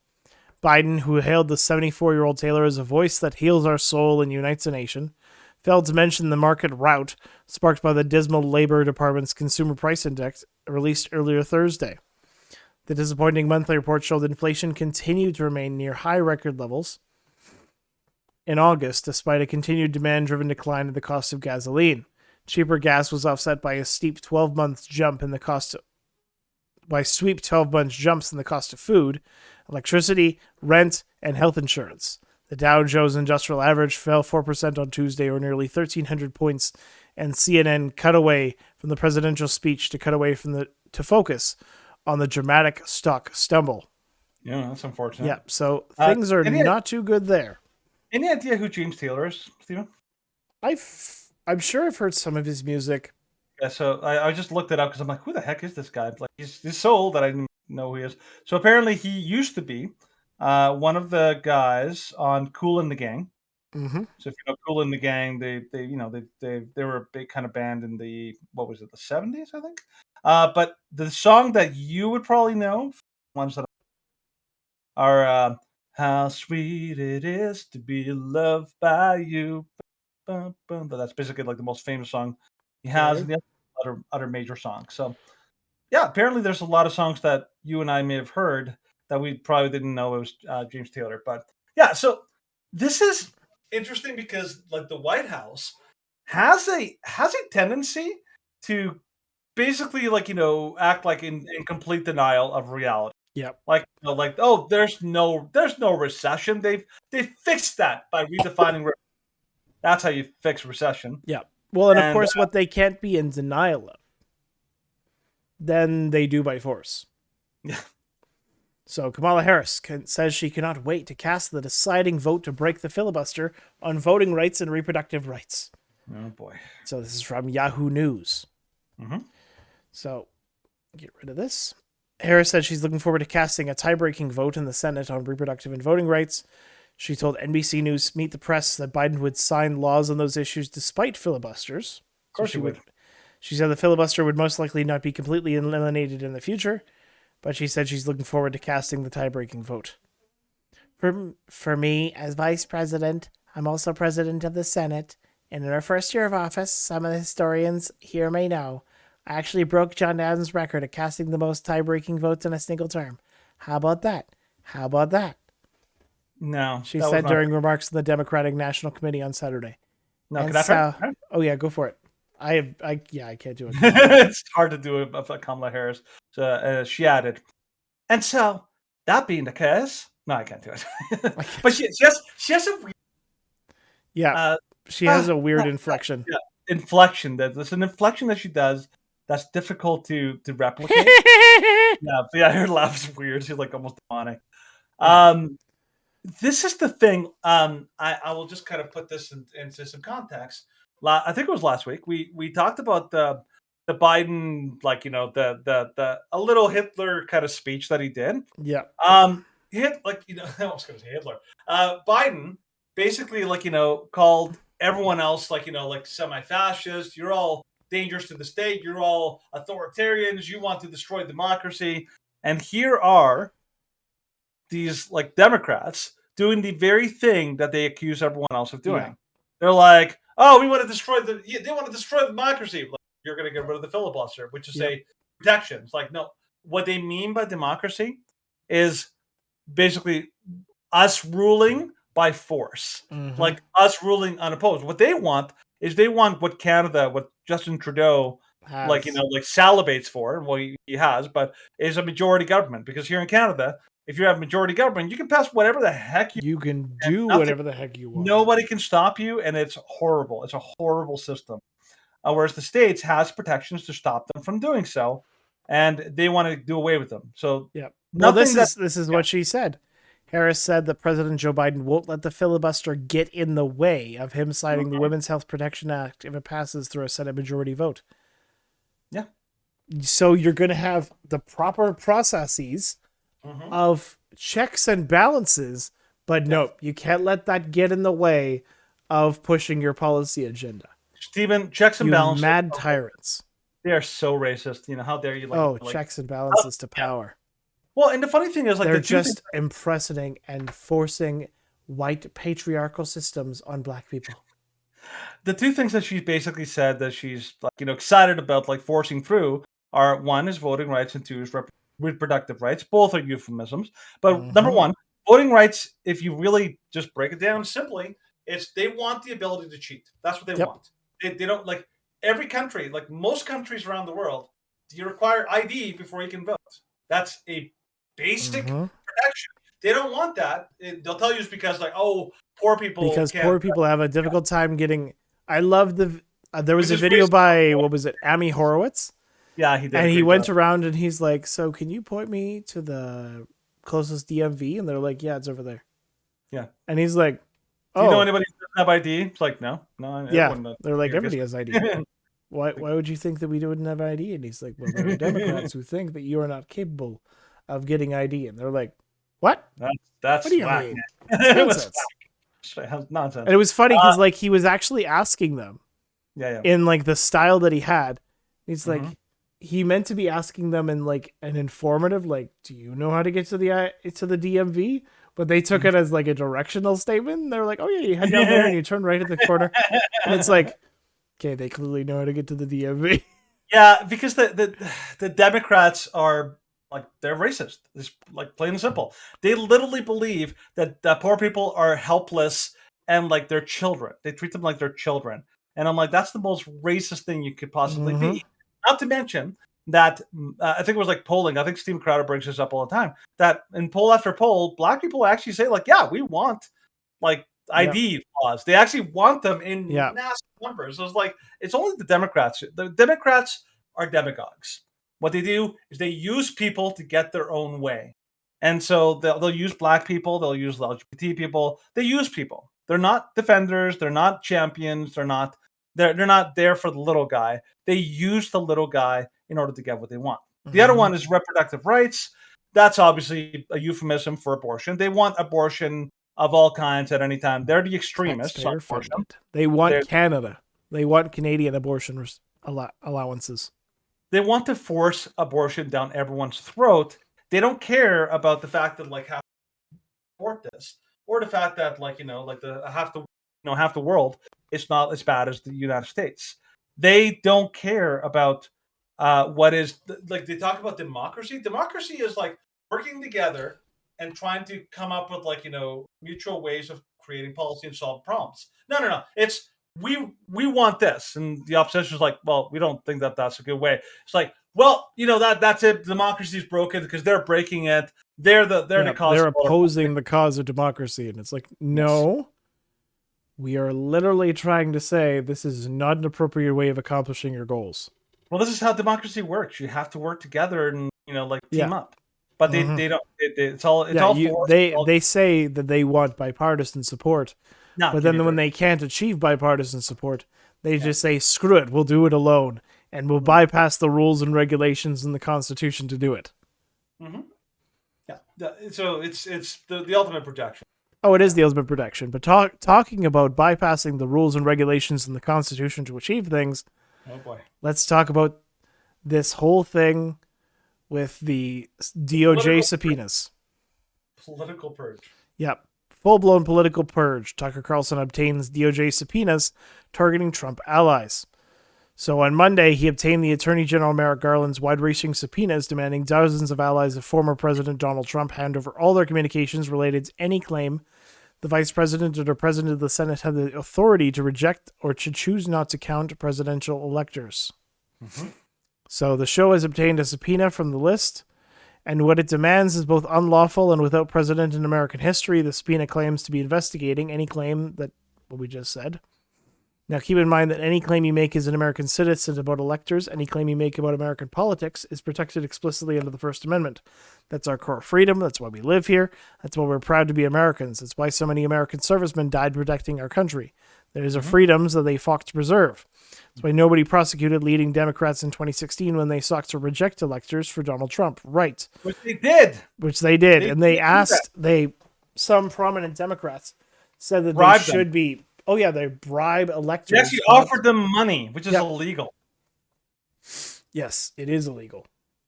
Biden, who hailed the 74-year-old Taylor as a voice that heals our soul and unites a nation, failed to mention the market rout sparked by the dismal Labor Department's Consumer Price Index released earlier Thursday. The disappointing monthly report showed inflation continued to remain near high record levels in August, despite a continued demand-driven decline in the cost of gasoline. Cheaper gas was offset by a steep 12-month jump in the cost jumps in the cost of food, electricity, rent, and health insurance. The Dow Jones Industrial Average fell 4% on Tuesday, or nearly 1,300 points, and CNN cut away from the presidential speech to focus on the dramatic stock stumble. Yeah, that's unfortunate. Yeah, so things are not too good there. Any idea who James Taylor is, Stephen? I'm sure I've heard some of his music. Yeah, so I just looked it up because I'm like, who the heck is this guy? Like, he's so old that I didn't know who he is. So apparently he used to be one of the guys on Kool and the Gang. Mm-hmm. So if you know Kool and the Gang, they were a big kind of band in the 70s, I think. But the song that you would probably know, ones that are How sweet it is to be loved by you. Bum, bum. But that's basically like the most famous song he has, Okay. and the other major songs. So yeah, apparently there's a lot of songs that you and I may have heard that we probably didn't know it was James Taylor. But yeah, so this is interesting because like the White House has a tendency to basically act like in complete denial of reality. Yep. Like oh, there's no recession. They fixed that by redefining. That's how you fix recession. Yep. Well, and of And course, what they can't be in denial of, then they do by force. yeah, So Kamala Harris says she cannot wait to cast the deciding vote to break the filibuster on voting rights and reproductive rights. oh boy. So this is from Yahoo News. Mm-hmm. So get rid of this. Harris said she's looking forward to casting a tie-breaking vote in the Senate on reproductive and voting rights. She told NBC News Meet the Press that Biden would sign laws on those issues despite filibusters. Of course she he would. She said the filibuster would most likely not be completely eliminated in the future, but she said she's looking forward to casting the tie-breaking vote. For me, as vice president, I'm also president of the Senate, and in our first year of office, some of the historians here may know, I actually broke John Adams' record of casting the most tie-breaking votes in a single term. How about that? How about that? No, She that was said not- during remarks in the Democratic National Committee on Saturday. No, And can I try? so- Oh yeah, go for it. I can't do it. It's hard to do a Kamala Harris. So she added, and so that being the case, no, I can't do it. But she has a weird Yeah, she has a weird inflection. inflection. There's an inflection that she does that's difficult to replicate. Yeah, her laugh is weird. She's like almost demonic. This is the thing. I will just kind of put this into some context. I think it was last week. We talked about the Biden, like the a little Hitler kind of speech that he did. Yeah. I was going to say Hitler. Biden basically called everyone else like semi-fascist. You're all dangerous to the state. You're all authoritarians. You want to destroy democracy. And here are these like Democrats doing the very thing that they accuse everyone else of doing. Yeah. They're like, "Oh, they want to destroy democracy. Like, you're going to get rid of the filibuster, which is a protection." It's like, no, what they mean by democracy is basically us ruling by force, Mm-hmm. like us ruling unopposed. What they want is what Justin Trudeau salivates for, and what he has, but is a majority government. Because here in Canada, if you have majority government, you can pass whatever the heck you can do whatever the heck you want. Nobody can stop you, and it's horrible. It's a horrible system. Whereas the States has protections to stop them from doing so, and they want to do away with them. So yeah. Well, this is what she said. Harris said that President Joe Biden won't let the filibuster get in the way of him signing the Women's Health Protection Act if it passes through a Senate majority vote. Yeah. So you're going to have the proper processes of checks and balances, but nope, you can't let that get in the way of pushing your policy agenda. Stephen, checks and balances. Mad tyrants. They are so racist. How dare you? Checks and balances to power. Well, and the funny thing is, they're just imprisoning and forcing white patriarchal systems on black people. The two things that she basically said that she's excited about forcing through are, one is voting rights and two is reproductive rights. Both are euphemisms. But number one, voting rights, if you really just break it down simply, it's they want the ability to cheat. That's what they want. They don't every country, most countries around the world, you require ID before you can vote. That's a basic protection. They don't want that. They'll tell you it's because poor people poor people have a difficult time getting. I love there was a video by Amy Horowitz. Yeah, he did. And he went around and he's like, "So can you point me to the closest DMV?" And they're like, "Yeah, it's over there." Yeah. And he's like, "Oh, do you know anybody who doesn't have ID?" It's like, no. Yeah, they're like, everybody has ID. Why would you think that we wouldn't have ID? And he's like, well, there are Democrats who think that you are not capable of getting ID. And they're like, what? That's what do you mean? It was nonsense. And it was funny because he was actually asking them in the style that he had. He's like, he meant to be asking them in an informative, do you know how to get to the DMV? But they took it as like a directional statement. They were like, "Oh yeah, you head down there and you turn right at the corner." And it's like, okay, they clearly know how to get to the DMV. Yeah, because the Democrats are like they're racist. It's like plain and simple. They literally believe that poor people are helpless and like they're children. They treat them like they're children. And I'm like, that's the most racist thing you could possibly be. Not to mention that I think it was like polling. I think Steve Crowder brings this up all the time. That in poll after poll, Black people actually say like, yeah, we want like ID laws. They actually want them in massive numbers. So it's like it's only the Democrats. The Democrats are demagogues. What they do is they use people to get their own way, and so they'll use Black people. They'll use LGBT people. They use people. They're not defenders. They're not champions. They're not there for the little guy. They use the little guy in order to get what they want. The other one is reproductive rights. That's obviously a euphemism for abortion. They want abortion of all kinds at any time. They're the extremists. They want Canada. They want Canadian abortion allowances. They want to force abortion down everyone's throat. They don't care about the fact that like how to support this, or the fact that like half the world is not as bad as the United States. They don't care about what is like they talk about democracy. Democracy is like working together and trying to come up with like mutual ways of creating policy and solve problems. No. It's we want this, and the opposition is like, well, we don't think that that's a good way. It's like, well, that's it. Democracy is broken because they're breaking it. They're the cause. They're opposing the cause of democracy, and it's like, no, we are literally trying to say this is not an appropriate way of accomplishing your goals. Well, this is how democracy works. You have to work together and team up. But they don't. It's all. They say that they want bipartisan support, but then when they can't achieve bipartisan support, they just say, "Screw it, we'll do it alone, and we'll bypass the rules and regulations in the Constitution to do it." Mm-hmm. Yeah. So it's the ultimate protection. Oh, it is the ultimate protection. But talking about bypassing the rules and regulations in the Constitution to achieve things. Oh boy. Let's talk about this whole thing with the DOJ subpoenas. Political purge. Yep. Full-blown political purge. Tucker Carlson obtains DOJ subpoenas targeting Trump allies. So on Monday, he obtained the Attorney General Merrick Garland's wide-reaching subpoenas demanding dozens of allies of former President Donald Trump hand over all their communications related to any claim the Vice President or President of the Senate had the authority to reject or to choose not to count presidential electors. Mm-hmm. So the show has obtained a subpoena from the list, and what it demands is both unlawful and without precedent in American history. The subpoena claims to be investigating any claim that what we just said. Now keep in mind that any claim you make as an American citizen about electors, any claim you make about American politics, is protected explicitly under the First Amendment. That's our core freedom. That's why we live here. That's why we're proud to be Americans. That's why so many American servicemen died protecting our country. There's our freedoms that they fought to preserve. That's why nobody prosecuted leading Democrats in 2016 when they sought to reject electors for Donald Trump. Right. Which they did. And they asked, some prominent Democrats said that they should be, they bribe electors. They actually offered them money, which is illegal. Yes, it is illegal.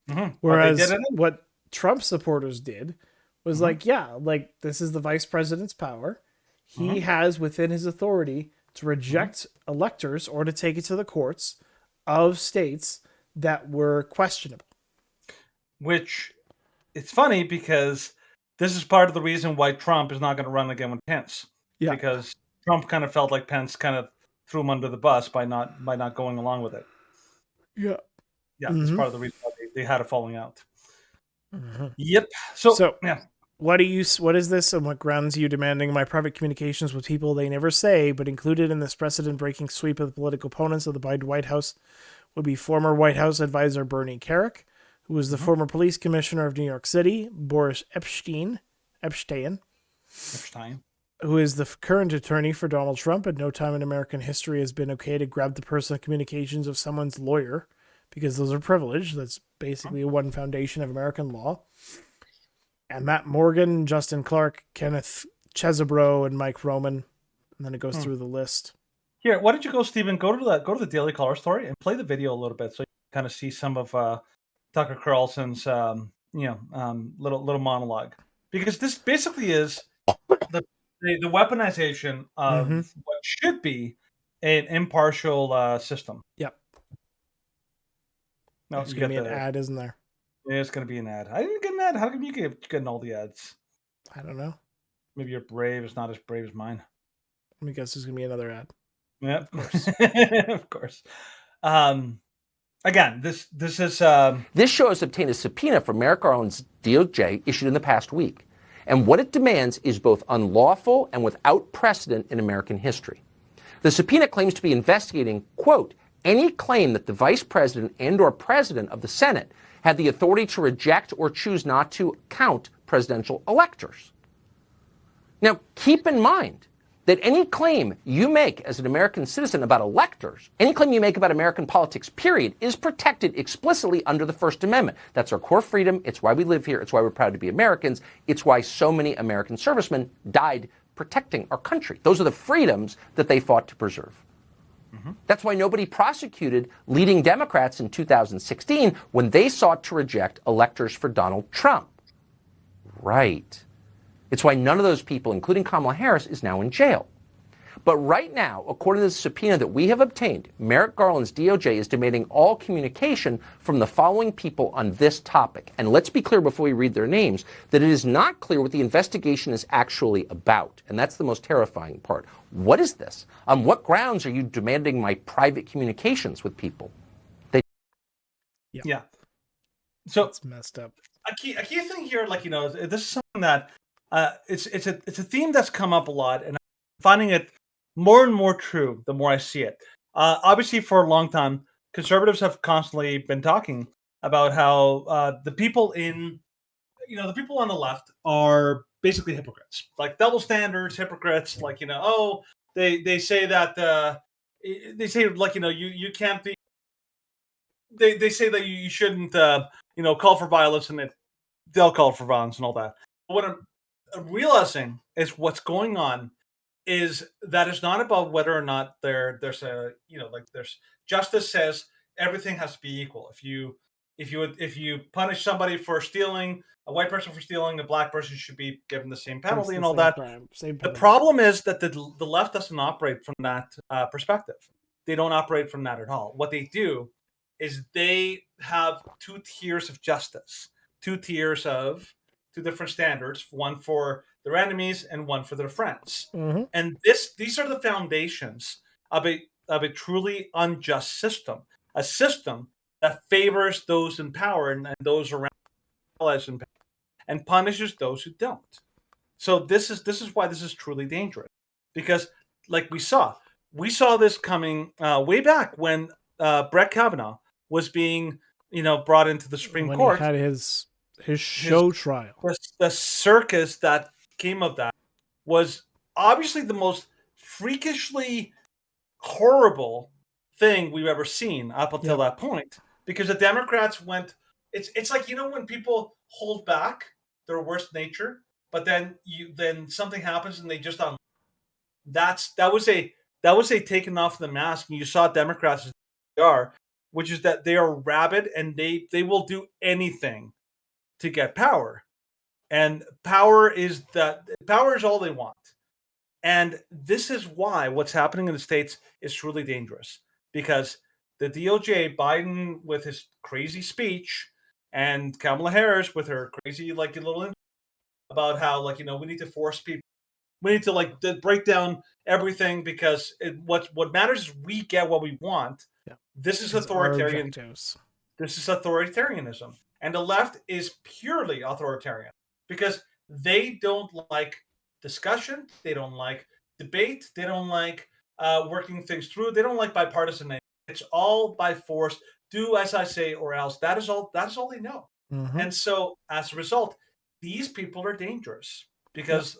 Mm-hmm. Whereas what Trump supporters did was this is the vice president's power. He has within his authority to reject electors or to take it to the courts of states that were questionable. Which, it's funny because this is part of the reason why Trump is not going to run again with Pence. Yeah. Because Trump kind of felt like Pence kind of threw him under the bus by not going along with it. Yeah. Yeah, that's part of the reason why they had a falling out. Mm-hmm. Yep. So yeah. What is this, and what grounds are you demanding my private communications with people they never say, but included in this precedent-breaking sweep of the political opponents of the Biden White House would be former White House advisor Bernie Kerik, who was the former police commissioner of New York City, Boris Epstein, who is the current attorney for Donald Trump. At no time in American history has been okay to grab the personal communications of someone's lawyer, because those are privileged. That's basically one foundation of American law. And Matt Morgan, Justin Clark, Kenneth Chesebro, and Mike Roman. And then it goes through the list. Here, why don't you go, Stephen? Go to the Daily Caller story and play the video a little bit, so you can kind of see some of Tucker Carlson's little monologue. because this basically is the weaponization of what should be an impartial system. Yep. No, let's Give get me an ad, isn't there? It's going to be an ad. I didn't get an ad. How come you getting all the ads? I don't know. Maybe your Brave is not as brave as mine. Let me guess there's going to be another ad. Yeah, of course. Of course. Again, this is... This show has obtained a subpoena from Merrick Garland's DOJ issued in the past week. And what it demands is both unlawful and without precedent in American history. The subpoena claims to be investigating, quote, any claim that the vice president and or president of the Senate had the authority to reject or choose not to count presidential electors. Now, keep in mind that any claim you make as an American citizen about electors, any claim you make about American politics, period, is protected explicitly under the First Amendment. That's our core freedom. It's why we live here. It's why we're proud to be Americans. It's why so many American servicemen died protecting our country. Those are the freedoms that they fought to preserve. That's why nobody prosecuted leading Democrats in 2016 when they sought to reject electors for Donald Trump. Right. It's why none of those people, including Kamala Harris, is now in jail. But right now, according to the subpoena that we have obtained, Merrick Garland's DOJ is demanding all communication from the following people on this topic. And let's be clear before we read their names that it is not clear what the investigation is actually about. And that's the most terrifying part. What is this? On what grounds are you demanding my private communications with people? Yeah. So it's messed up. A key thing here, this is something that it's a theme that's come up a lot, and I'm finding it more and more true the more I see it. Obviously, for a long time, conservatives have constantly been talking about how the people on the left are basically hypocrites, like double standards, hypocrites. They say that you can't be. They say that you shouldn't call for violence, and they'll call for violence and all that. But what I'm realizing is what's going on is that it's not about whether or not there's justice says everything has to be equal. If you punish somebody for stealing, a white person for stealing, a black person should be given the same penalty and all that. The problem is that the left doesn't operate from that perspective. They don't operate from that at all. What they do is they have two tiers of justice, two different standards, one for their enemies and one for their friends. And these are the foundations of a truly unjust system, a system that favors those in power and those around and punishes those who don't. So this is why this is truly dangerous, because like we saw this coming way back when Brett Kavanaugh was being brought into the Supreme Court. He had his show trial. The circus that came of that was obviously the most freakishly horrible thing we've ever seen up until that point, because the Democrats went. It's like when people hold back their worst nature, but then something happens and they just that was a taken off the mask, and you saw Democrats as they are, which is that they are rabid and they will do anything to get power. And power is all they want. And this is why what's happening in the States is truly dangerous, because the DOJ, Biden with his crazy speech, and Kamala Harris with her crazy little about how we need to force people, we need to break down everything, because what matters is we get what we want. This is authoritarian. This is authoritarianism, and the left is purely authoritarian because they don't like discussion, they don't like debate, they don't like working things through, they don't like bipartisan. It's all by force. Do as I say or else. That is all they know. And so as a result, these people are dangerous because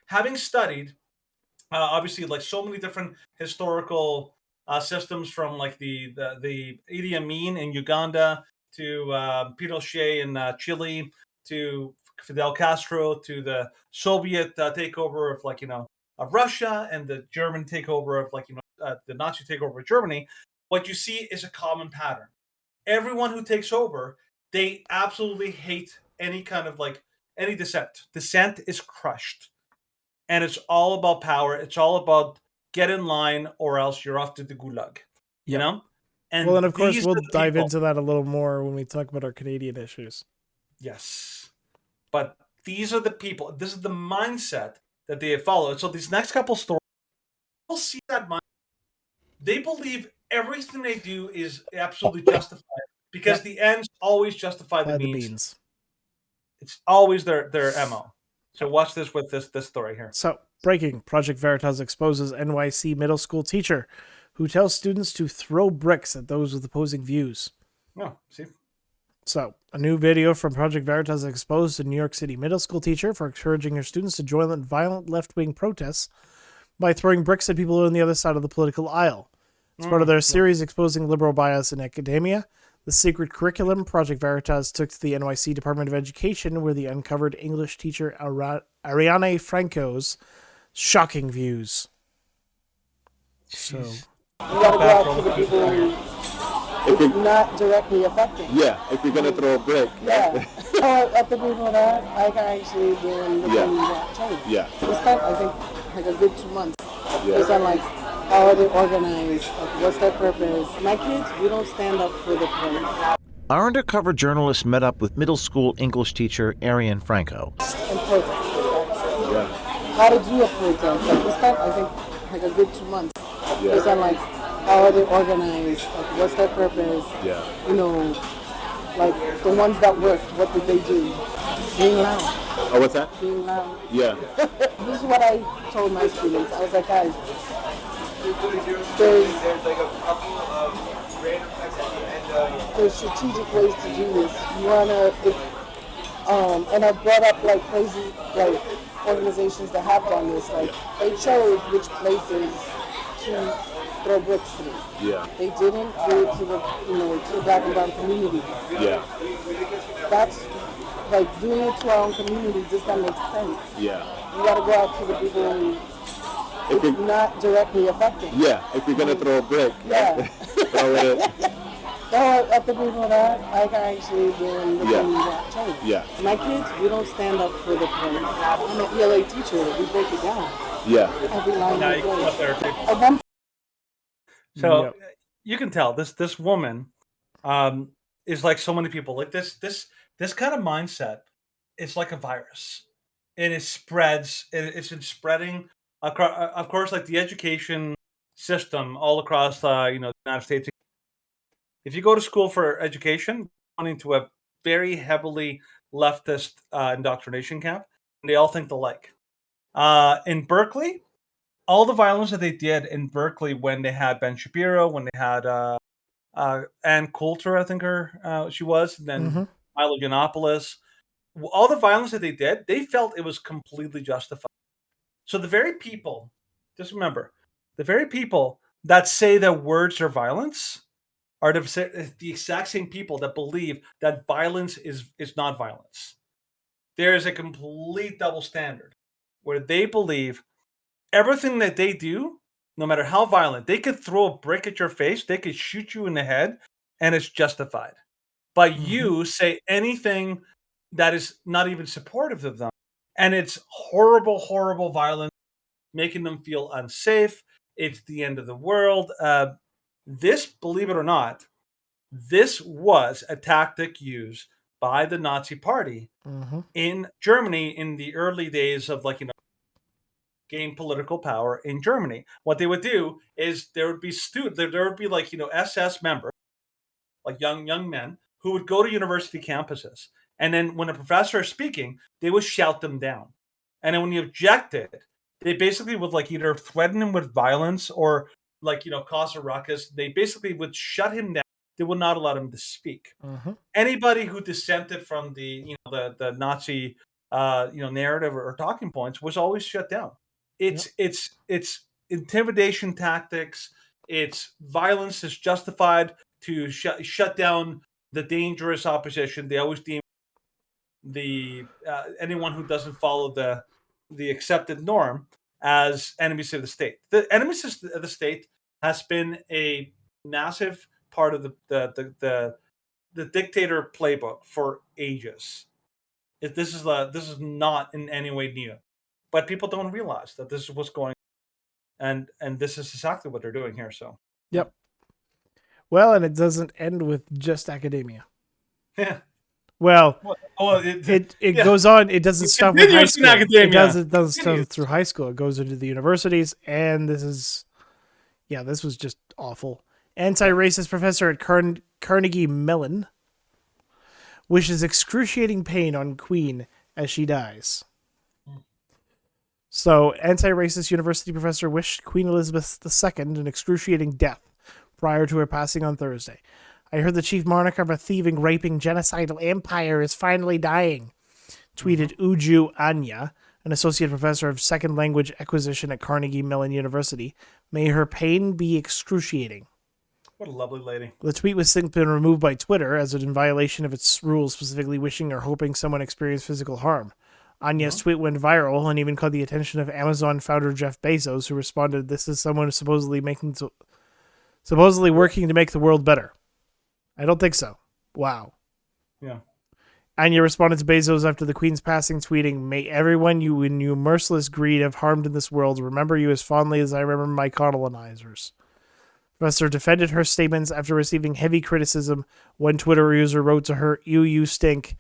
having studied obviously so many different historical systems, from the Idi Amin in Uganda to Pinochet in Chile to Fidel Castro to the Soviet takeover of Russia and the German takeover of the Nazi takeover of Germany. What you see is a common pattern. Everyone who takes over, they absolutely hate any kind of any dissent. Dissent is crushed. And it's all about power. It's all about get in line or else you're off to the gulag. You know? And well, and of course, these we'll are the dive people- into that a little more when we talk about our Canadian issues. Yes. But these are the people, this is the mindset that they follow. So these next couple stories, we'll see that mindset. They believe everything they do is absolutely justified because the ends always justify the means. It's always their MO. So watch this with this story here. So, breaking. Project Veritas exposes NYC middle school teacher who tells students to throw bricks at those with opposing views. Oh, see? So, a new video from Project Veritas exposed a New York City middle school teacher for encouraging her students to join in violent left-wing protests by throwing bricks at people on the other side of the political aisle. As part of their series exposing liberal bias in academia, the secret curriculum, Project Veritas took to the NYC Department of Education, where they uncovered English teacher Ariane Franco's shocking views. So, you gotta go out to the people who it's not directly affecting. Yeah, if you're gonna throw a brick. Yeah. At the people that I can actually do and look at that change. Yeah. We spent, I think, like a good 2 months. Based on like how are they organized, like what's their purpose. My kids, we don't stand up for the police. Our undercover journalist met up with middle school English teacher Ariane Franco. And protest. Yeah. How to do a protest. Like we spent, I think, like a good 2 months. Based on like how are they organized, like what's their purpose. Yeah. You know, like the ones that worked, what did they do? Being loud. Oh, what's that? Being loud. Yeah. This is what I told my students. I was like, guys, there's strategic ways to do this. You wanna, and I brought up like crazy like organizations that have done this. Like they chose which places to throw bricks through. Yeah. They didn't do it to the to the black and brown community. Yeah. That's like doing it to our own community just doesn't make sense. Yeah. You gotta go out to the people who it's not directly affecting. Yeah, if you're gonna throw a brick. Yeah. Throw it. Throw it at the people that I can actually do and look at that change. Yeah. My kids, we don't stand up for the police. I'm an ELA teacher. We break it down. Yeah. Every line Now we you can play. flip there too. At one So you can tell this woman is like so many people. Like this kind of mindset is like a virus, and it spreads. It's been spreading across, of course, like the education system all across the United States. If you go to school for education, going into a very heavily leftist indoctrination camp, and they all think alike. In Berkeley, all the violence that they did in Berkeley when they had Ben Shapiro, when they had Ann Coulter, I think she was, and then Milo Yiannopoulos, all the violence that they did, they felt it was completely justified. So the very people, just remember, the very people that say that words are violence are the exact same people that believe that violence is not violence. There is a complete double standard where they believe everything that they do, no matter how violent, they could throw a brick at your face, they could shoot you in the head, and it's justified. But you say anything that is not even supportive of them, and it's horrible, horrible violence, making them feel unsafe. It's the end of the world. This, believe it or not, this was a tactic used by the Nazi Party in Germany in the early days of gain political power in Germany. What they would do is there would be SS members, like young men, who would go to university campuses, and then when a professor is speaking, they would shout them down. And then when he objected, they basically would either threaten him with violence or cause a ruckus. They basically would shut him down. They would not allow him to speak. Anybody who dissented from the Nazi narrative or talking points was always shut down. It's intimidation tactics. It's violence is justified to shut down the dangerous opposition. They always deem anyone who doesn't follow the accepted norm as enemies of the state. The enemies of the state has been a massive part of the dictator playbook for ages. This is not in any way new, but people don't realize that this is what's going on, and this is exactly what they're doing here. So Yep. Well, and it doesn't end with just academia. yeah. Well, it it goes on. It doesn't stop with high continues in school. academia. It doesn't stop Continues. through high school. It goes into the universities, and this was just awful. Anti-racist professor at Carnegie Mellon wishes excruciating pain on Queen as she dies. So, anti-racist university professor wished Queen Elizabeth II an excruciating death prior to her passing on Thursday. I heard the chief monarch of a thieving, raping, genocidal empire is finally dying, tweeted Uju Anya, an associate professor of second language acquisition at Carnegie Mellon University. May her pain be excruciating. What a lovely lady. The tweet was since been removed by Twitter as in violation of its rules, specifically wishing or hoping someone experienced physical harm. Anya's tweet went viral and even caught the attention of Amazon founder Jeff Bezos, who responded, "This is someone supposedly working to make the world better." I don't think so. Wow. Yeah. Anya responded to Bezos after the Queen's passing, tweeting, "May everyone you in your merciless greed have harmed in this world remember you as fondly as I remember my colonizers." Professor defended her statements after receiving heavy criticism. One Twitter user wrote to her, You stink."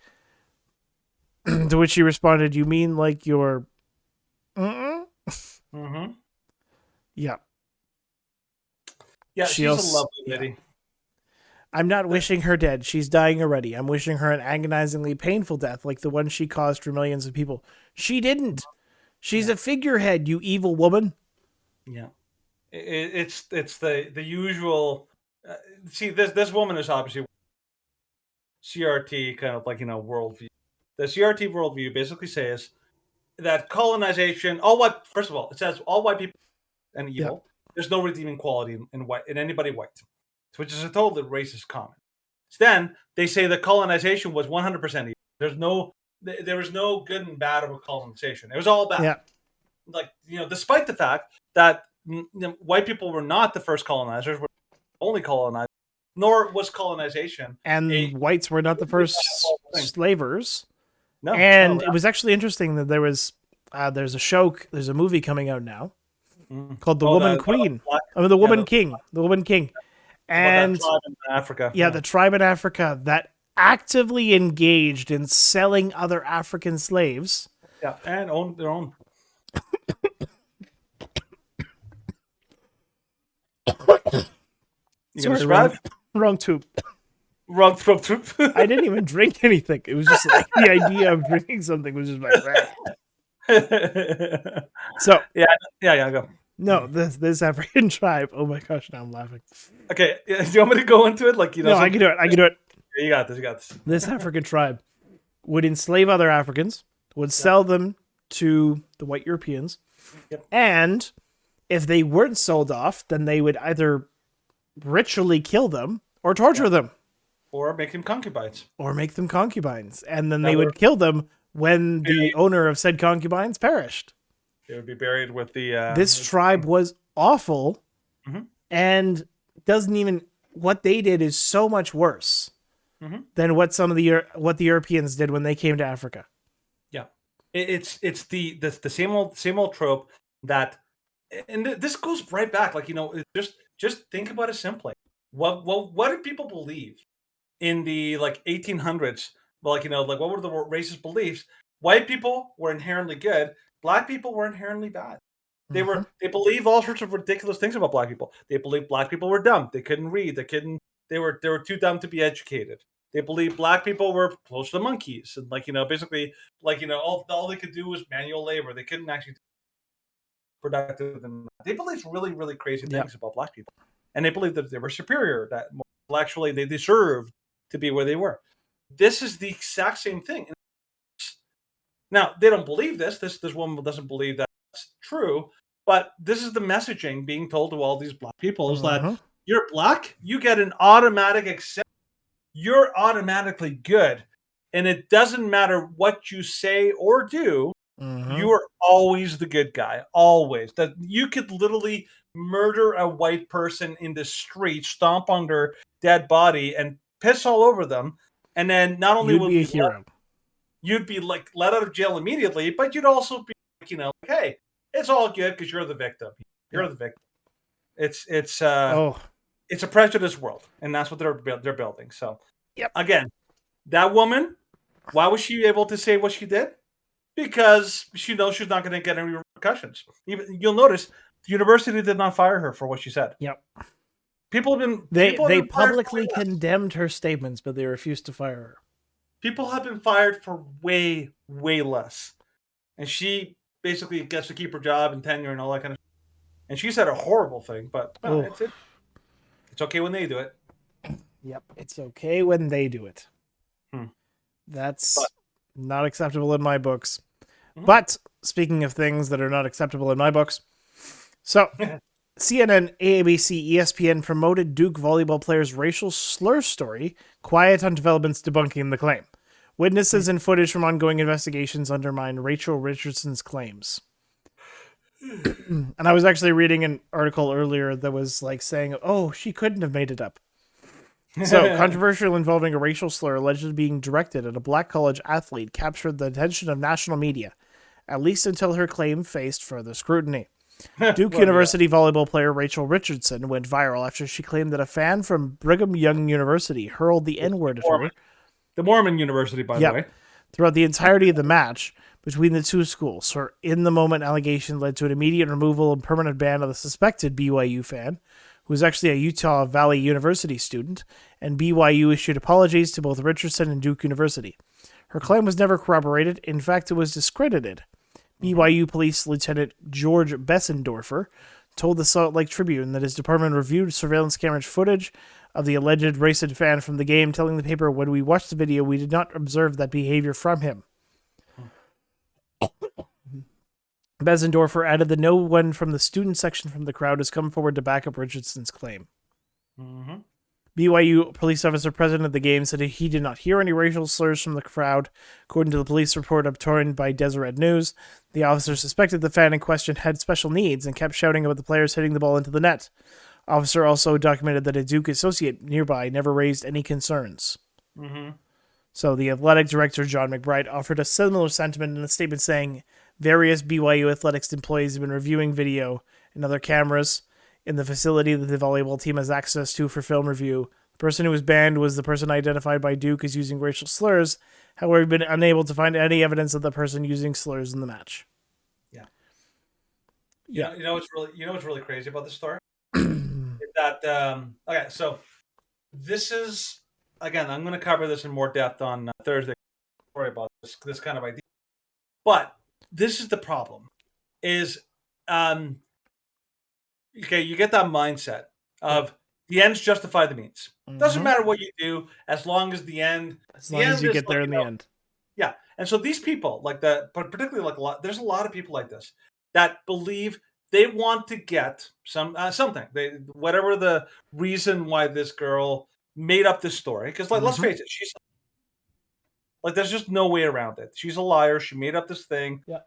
To which she responded, "You mean like you're... Mm-hmm. Yeah. Yeah, she's a lovely yeah. lady. I'm not wishing her dead. She's dying already. I'm wishing her an agonizingly painful death like the one she caused for millions of people. She didn't. She's a figurehead, you evil woman. Yeah. It's the usual... see, this woman is obviously CRT kind of like, worldview. The CRT worldview basically says that colonization, first of all, it says all white people and evil. Yeah. There's no redeeming quality in anybody white, which is a totally racist comment. So then they say that colonization was 100% evil. There was no good and bad about colonization. It was all bad. Yeah. Like, despite the fact that white people were not the first colonizers, were only colonizers, nor was colonization. And whites were not the first slavers. No, it was actually interesting that there's a movie coming out now called The Woman Queen. The Woman King. The Woman King. And that tribe in Africa. Yeah, the tribe in Africa that actively engaged in selling other African slaves. Yeah, and owned their own. Sorry, wrong tube. Wrong troop. I didn't even drink anything. It was just like the idea of drinking something was just like right. So yeah, go. No, this African tribe. Oh my gosh, now I'm laughing. Okay, do you want me to go into it? No, I can do it. Yeah, you got this. This African tribe would enslave other Africans, would sell them to the white Europeans, and if they weren't sold off, then they would either ritually kill them or torture them. Or make them concubines. And then they would kill them when the owner of said concubines perished. They would be buried with the... this tribe was awful, and doesn't even... What they did is so much worse than what the Europeans did when they came to Africa. Yeah. It's the same old trope that... And this goes right back. Just think about it simply. What did people believe in the 1800s? Well, what were the racist beliefs? White people were inherently good. Black people were inherently bad. They believed all sorts of ridiculous things about black people. They believed black people were dumb. They couldn't read. They were too dumb to be educated. They believed black people were close to monkeys. And basically, all they could do was manual labor. They couldn't actually be productive. And they believed really, really crazy things about black people. And they believed that they were superior, that actually they deserved to be where they were. This is the exact same thing. Now, they don't believe this. This woman doesn't believe that's true. But this is the messaging being told to all these black people is that you're black, you get an automatic acceptance. You're automatically good. And it doesn't matter what you say or do. You are always the good guy. Always. That you could literally murder a white person in the street, stomp on their dead body, and piss all over them. And then not only will be a hero. you'd be like let out of jail immediately, but you'd also be like, like, hey, it's all good because you're the victim. You're the victim. It's a prejudiced world, and that's what they're building. So, again, that woman, why was she able to say what she did? Because she knows she's not going to get any repercussions. You'll notice the university did not fire her for what she said. Yep. People have been they publicly condemned her statements, but they refused to fire her. People have been fired for way, way less. And she basically gets to keep her job and tenure and all that kind of stuff. And she said a horrible thing, but it's okay when they do it. Yep, it's okay when they do it. That's not acceptable in my books. But speaking of things that are not acceptable in my books, so CNN, ABC, ESPN promoted Duke volleyball player's racial slur story, quiet on developments debunking the claim. Witnesses and footage from ongoing investigations undermine Rachel Richardson's claims. And I was actually reading an article earlier that was like saying, oh, she couldn't have made it up. So, controversial involving a racial slur allegedly being directed at a black college athlete captured the attention of national media, at least until her claim faced further scrutiny. Duke University volleyball player Rachel Richardson went viral after she claimed that a fan from Brigham Young University hurled the N-word at her. The Mormon University, by the way. Throughout the entirety of the match between the two schools. Her in-the-moment allegation led to an immediate removal and permanent ban of the suspected BYU fan, who was actually a Utah Valley University student, and BYU issued apologies to both Richardson and Duke University. Her claim was never corroborated. In fact, it was discredited. BYU Police Lieutenant George Bessendorfer told the Salt Lake Tribune that his department reviewed surveillance camera footage of the alleged racist fan from the game, telling the paper, when we watched the video, we did not observe that behavior from him. Bessendorfer added that no one from the student section from the crowd has come forward to back up Richardson's claim. BYU police officer president of the game said he did not hear any racial slurs from the crowd. According to the police report obtained by Deseret News, the officer suspected the fan in question had special needs and kept shouting about the players hitting the ball into the net. Officer also documented that a Duke associate nearby never raised any concerns. So the athletic director, John McBride, offered a similar sentiment in a statement saying, various BYU athletics employees have been reviewing video and other cameras in the facility that the volleyball team has access to for film review. The person who was banned was the person identified by Duke as using racial slurs. However, we've been unable to find any evidence of the person using slurs in the match. You know what's really crazy about this story? Is that okay, so this is, again, I'm going to cover this in more depth on Thursday. Sorry about this kind of idea. But this is the problem is okay, you get that mindset of the ends justify the means. Doesn't matter what you do as long as the end. As long as you get there in the end. Yeah, and so these people like that, but particularly like there's a lot of people like this that believe they want to get something. Whatever the reason why this girl made up this story, because let's face it, she's like there's just no way around it. She's a liar. She made up this thing. Yeah.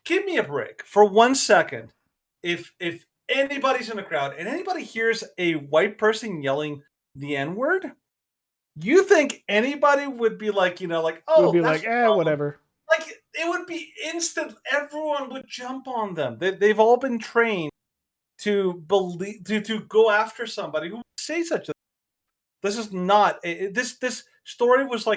Give me a break for 1 second. If anybody's in the crowd and anybody hears a white person yelling the N-word, you think anybody would be like, oh, would be like, whatever. Like it would be instant. Everyone would jump on them. They've all been trained to believe to go after somebody who would say such a. This is not this story was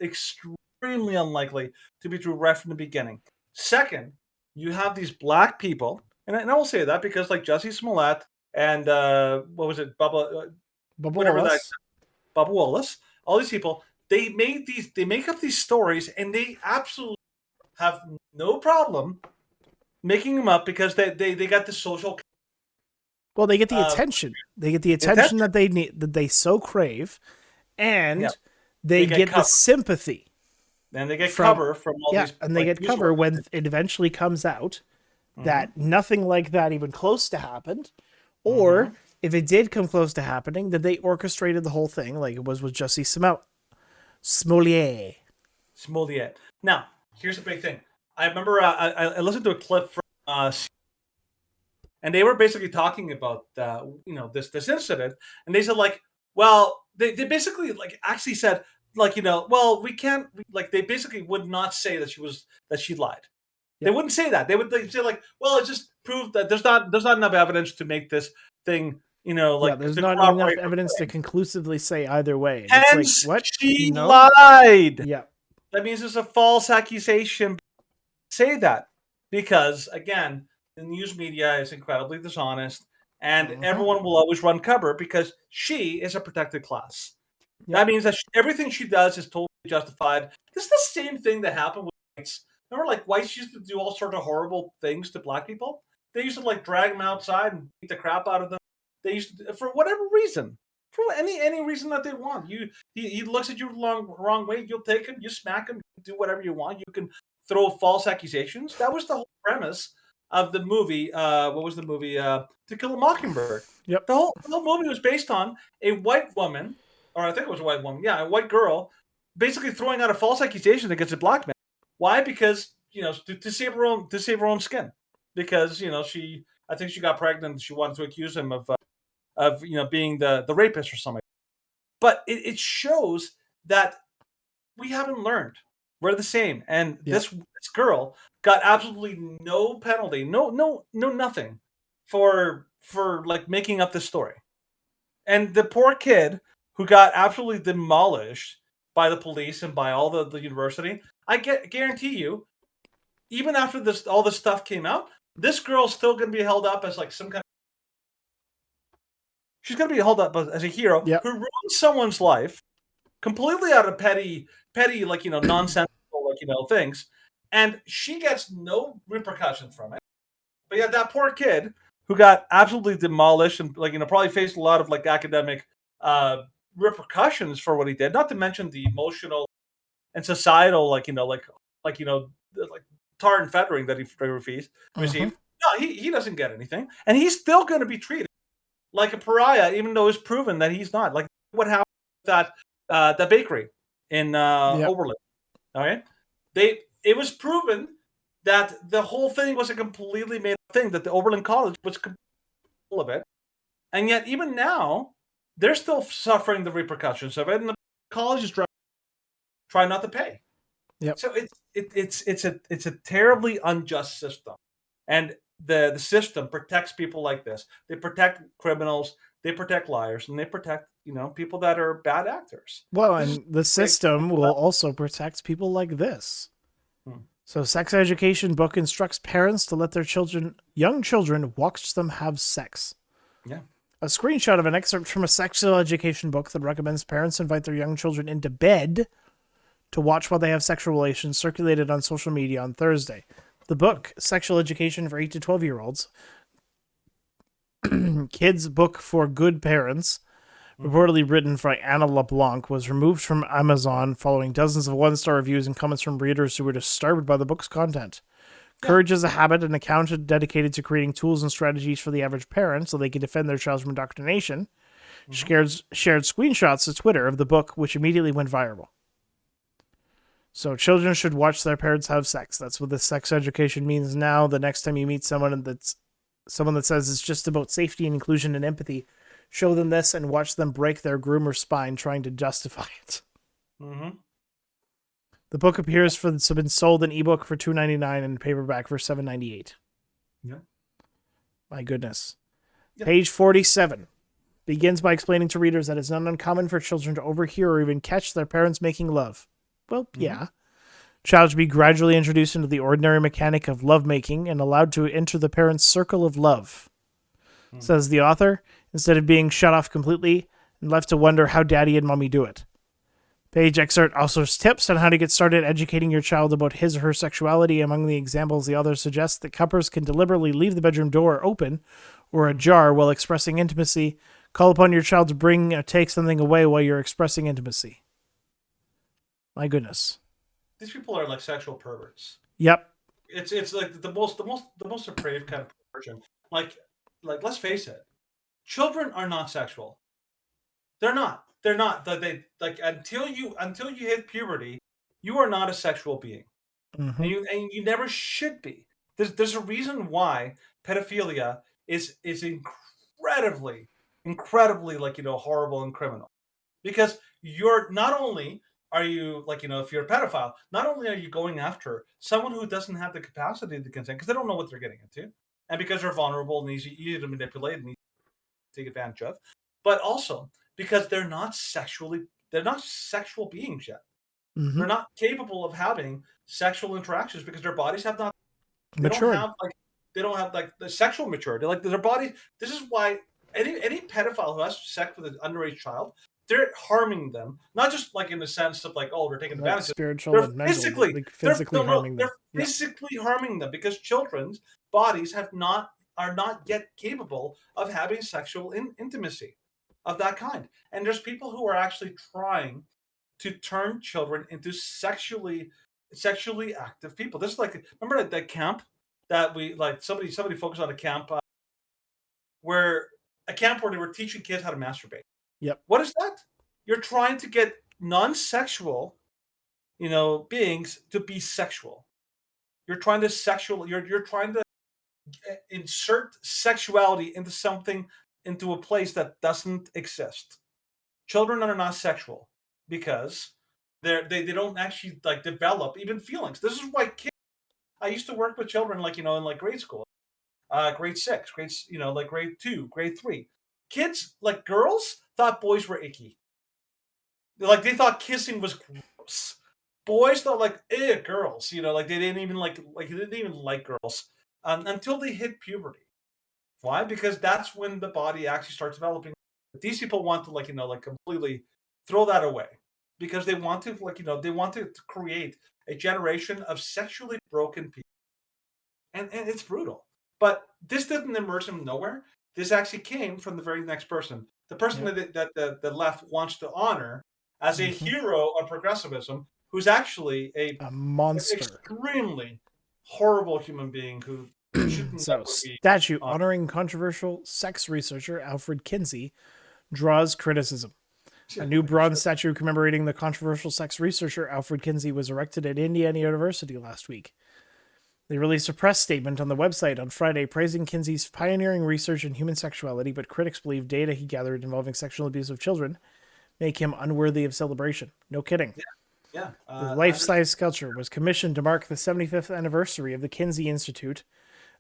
extremely unlikely to be true right from the beginning. Second, you have these black people. And I will say that because like Jussie Smollett and what was it, Bubba Wallace, all these people, they make up these stories and they absolutely have no problem making them up because they got the social. Well, they get the attention. They get the attention that they need, that they so crave, and they get the sympathy. And they get cover from all these. And they get cover when it eventually comes out that nothing like that even close to happened, or if it did come close to happening, that they orchestrated the whole thing like it was with Jussie Smollett. Now, here's the big thing. I remember I listened to a clip from and they were basically talking about this incident, and they said they basically actually said like, well, we can't, like, they basically would not say that she lied. They wouldn't say that. They would say like, well, it just proved that there's not enough evidence to make this thing, like there's to not enough corroborate her evidence to claim. conclusively say either way. And it's like, Hence, what? she No? lied. Yeah. That means it's a false accusation. Say that because again, the news media is incredibly dishonest, and everyone will always run cover because she is a protected class. That means that everything she does is totally justified. This is the same thing that happened with whites. Remember, like, whites used to do all sorts of horrible things to black people? They used to, like, drag them outside and beat the crap out of them. They used to, for whatever reason. For any reason that they want. He looks at you the wrong way, you'll take him, you smack him, you do whatever you want. You can throw false accusations. That was the whole premise of the movie. What was the movie? To Kill a Mockingbird. Yep. The whole movie was based on a white woman, or I think it was a white woman, a white girl, basically throwing out a false accusation against a black man. Why? Because to save her own skin. Because I think she got pregnant. She wanted to accuse him of being the rapist or something. But it shows that we haven't learned. We're the same, and this girl got absolutely no penalty, no nothing for like making up this story. And the poor kid who got absolutely demolished by the police and by all the university, I guarantee you, even after all this stuff came out, this girl's still going to be held up as like some kind of. She's going to be held up as a hero who ruined someone's life completely out of petty, like, nonsensical, like, things. And she gets no repercussions from it. But yeah, that poor kid who got absolutely demolished and, like, probably faced a lot of, like, academic repercussions for what he did, not to mention the emotional and societal, like tar and feathering that he received. No, he doesn't get anything. And he's still going to be treated like a pariah, even though it's proven that he's not. Like what happened with that bakery in Oberlin. All right, it was proven that the whole thing was a completely made up thing. That the Oberlin College was full of it, and yet even now they're still suffering the repercussions of it, and the college is trying not to pay. Yep. So it's a terribly unjust system, and the system protects people like this. They protect criminals, they protect liars, and they protect people that are bad actors. Well, and the system will also protect people like this. So, sex education book instructs parents to let their young children watch them have sex. Yeah. A screenshot of an excerpt from a sexual education book that recommends parents invite their young children into bed to watch while they have sexual relations circulated on social media on Thursday. The book, Sexual Education for 8 to 12-year-olds, Kids Book for Good Parents, reportedly written by Anna LeBlanc, was removed from Amazon following dozens of one-star reviews and comments from readers who were disturbed by the book's content. Courage is a Habit, an account dedicated to creating tools and strategies for the average parent so they can defend their child from indoctrination, shared screenshots to Twitter of the book, which immediately went viral. So children should watch their parents have sex. That's what the sex education means now. The next time you meet someone that says it's just about safety and inclusion and empathy, show them this and watch them break their groomer's spine trying to justify it. Mm-hmm. The book appears been sold in ebook for $2.99 and paperback for $7.98. Yeah. My goodness. Yeah. Page 47 begins by explaining to readers that it's not uncommon for children to overhear or even catch their parents making love. Well, yeah. Child should be gradually introduced into the ordinary mechanic of lovemaking and allowed to enter the parents' circle of love, says the author, instead of being shut off completely and left to wonder how daddy and mommy do it. Page excerpt also tips on how to get started educating your child about his or her sexuality. Among the examples, the author suggests that couples can deliberately leave the bedroom door open or ajar while expressing intimacy. Call upon your child to bring or take something away while you're expressing intimacy. My goodness. These people are like sexual perverts. Yep. It's like the most depraved kind of perversion. Like let's face it, children are not sexual. They're not. They're not. They like until you hit puberty, you are not a sexual being, and you never should be. There's a reason why pedophilia is incredibly like horrible and criminal, because you're not only are you like, if you're a pedophile, not only are you going after someone who doesn't have the capacity to consent because they don't know what they're getting into, and because they're vulnerable and easy to manipulate and easy to take advantage of, but also because they're not sexual beings yet. Mm-hmm. They're not capable of having sexual interactions because their bodies have not Matured. they don't have like the sexual maturity. Like their body. This is why any pedophile who has sex with an underage child, they're harming them. Not just like in the sense of like, oh, they're taking advantage of them. Spiritual They're and mental, physically, like physically harming them. They're physically harming them because children's bodies are not yet capable of having sexual intimacy of that kind. And there's people who are actually trying to turn children into sexually active people. This is like, remember that camp that we like somebody focused on a camp where they were teaching kids how to masturbate. Yep. What is that? You're trying to get non-sexual, beings to be sexual. You're trying to insert sexuality into a place that doesn't exist. Children are not sexual because they don't actually like develop even feelings. This is why I used to work with children like in like grade school, grade 6, like grade 2, grade 3. Kids like girls thought boys were icky. Like they thought kissing was gross. Boys thought like girls, like they didn't even like girls until they hit puberty. Why? Because that's when the body actually starts developing. These people want to completely throw that away because they want to create a generation of sexually broken people, and it's brutal. But this didn't emerge from nowhere. This actually came from the very next person, the person that the left wants to honor as a hero of progressivism, who's actually a monster, extremely horrible human being who. So, statue honoring controversial sex researcher Alfred Kinsey draws criticism. A new bronze statue commemorating the controversial sex researcher Alfred Kinsey was erected at Indiana University last week. They released a press statement on the website on Friday praising Kinsey's pioneering research in human sexuality, but critics believe data he gathered involving sexual abuse of children make him unworthy of celebration. No kidding. Yeah. The life-size sculpture was commissioned to mark the 75th anniversary of the Kinsey Institute,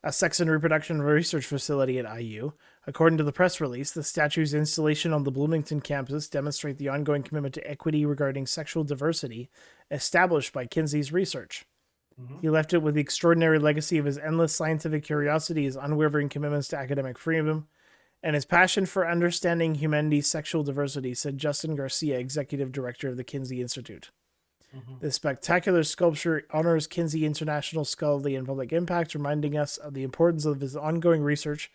a sex and reproduction research facility at IU. According to the press release, the statue's installation on the Bloomington campus demonstrates the ongoing commitment to equity regarding sexual diversity established by Kinsey's research. He left it with the extraordinary legacy of his endless scientific curiosity, his unwavering commitments to academic freedom, and his passion for understanding humanity's sexual diversity, said Justin Garcia, executive director of the Kinsey Institute. This spectacular sculpture honors Kinsey International Scholarly and Public Impact, reminding us of the importance of his ongoing research,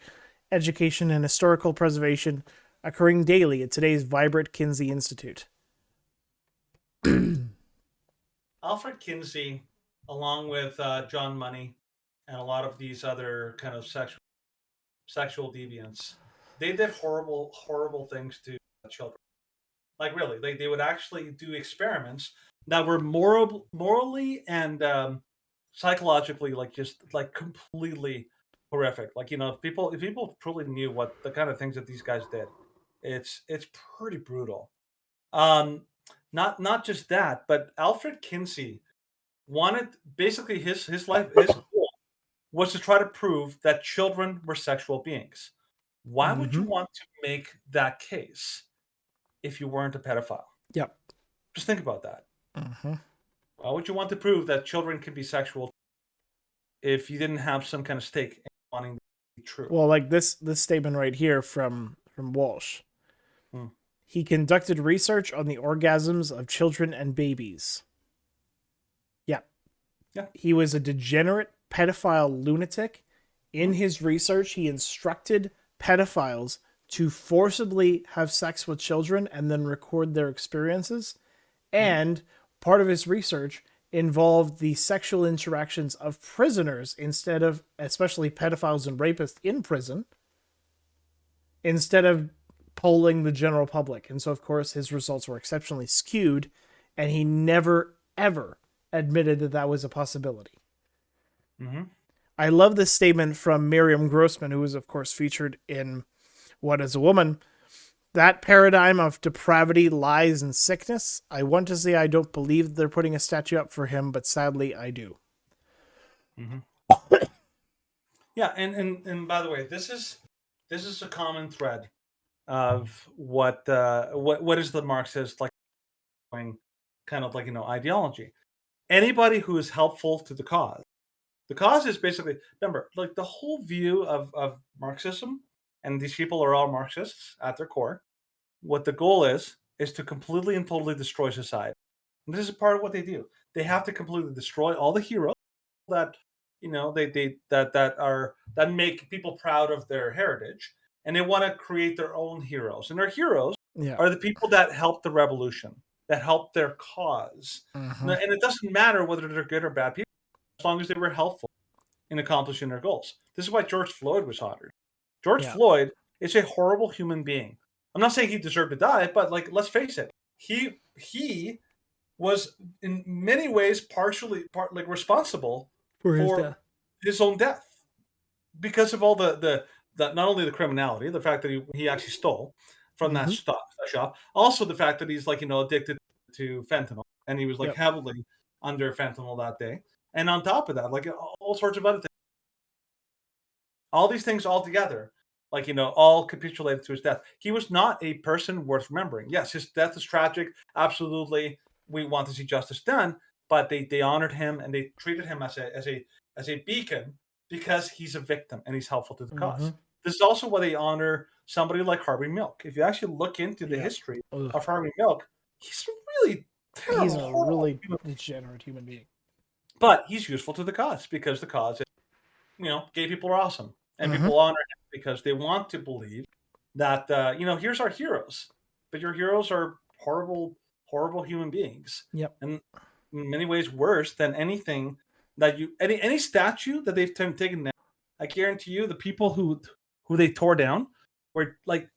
education, and historical preservation occurring daily at today's vibrant Kinsey Institute. Alfred Kinsey, along with John Money and a lot of these other kind of sexual deviants, they did horrible, horrible things to children. Like really, they would actually do experiments that were morally and psychologically just completely horrific. Like if people truly knew what the kind of things that these guys did, it's pretty brutal. Not just that, but Alfred Kinsey wanted basically his goal was to try to prove that children were sexual beings. Why would you want to make that case if you weren't a pedophile? Yep. Just think about that. Why would you want to prove that children can be sexual if you didn't have some kind of stake in wanting to be true? Well, like this statement right here from Walsh. He conducted research on the orgasms of children and babies. Yeah. He was a degenerate pedophile lunatic. In his research, he instructed pedophiles to forcibly have sex with children and then record their experiences. And part of his research involved the sexual interactions of prisoners instead of, especially pedophiles and rapists in prison, instead of polling the general public. And so, of course, his results were exceptionally skewed, and he never, ever admitted that that was a possibility. I love this statement from Miriam Grossman, who was, of course, featured in What is a Woman, that paradigm of depravity, lies, and sickness, I want to say I don't believe they're putting a statue up for him, but sadly I do. Yeah, and by the way, this is a common thread of what is the Marxist like kind of like ideology. Anybody who is helpful to the cause. The cause is basically, remember, like the whole view of Marxism, and these people are all Marxists at their core. What the goal is to completely and totally destroy society. And this is part of what they do. They have to completely destroy all the heroes that that make people proud of their heritage, and they want to create their own heroes. And their heroes are the people that helped the revolution, that helped their cause. And it doesn't matter whether they're good or bad people, as long as they were helpful in accomplishing their goals. This is why George Floyd was honored. George Floyd is a horrible human being. I'm not saying he deserved to die, but like, let's face it, he was in many ways partially responsible for his own death because of all the not only the criminality, the fact that he actually stole from that shop, also the fact that he's addicted to fentanyl, and he was heavily under fentanyl that day, and on top of that, like all sorts of other things, all these things all together, all capitulated to his death. He was not a person worth remembering. Yes, his death is tragic. Absolutely, we want to see justice done. But they honored him and they treated him as a beacon because he's a victim and he's helpful to the cause. This is also why they honor somebody like Harvey Milk. If you actually look into the history of Harvey Milk, he's a really terrible, he's a really degenerate human being. But he's useful to the cause because the cause is, gay people are awesome. And people honor him because they want to believe that, here's our heroes. But your heroes are horrible, horrible human beings. Yep. And in many ways worse than anything that any statue that they've taken down. I guarantee you the people who they tore down were like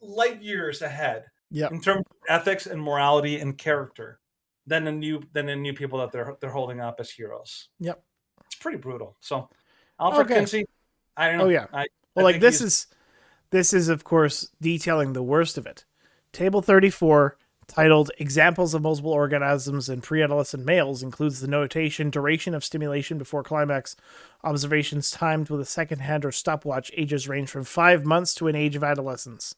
light years ahead in terms of ethics and morality and character than the new people that they're holding up as heroes. Yep. It's pretty brutal. So Alfred Kinsey, I don't know. Oh yeah. This is of course detailing the worst of it. Table 34, titled Examples of Multiple Orgasms in Pre-Adolescent Males, includes the notation duration of stimulation before climax, observations timed with a second hand or stopwatch, ages range from 5 months to an age of adolescence.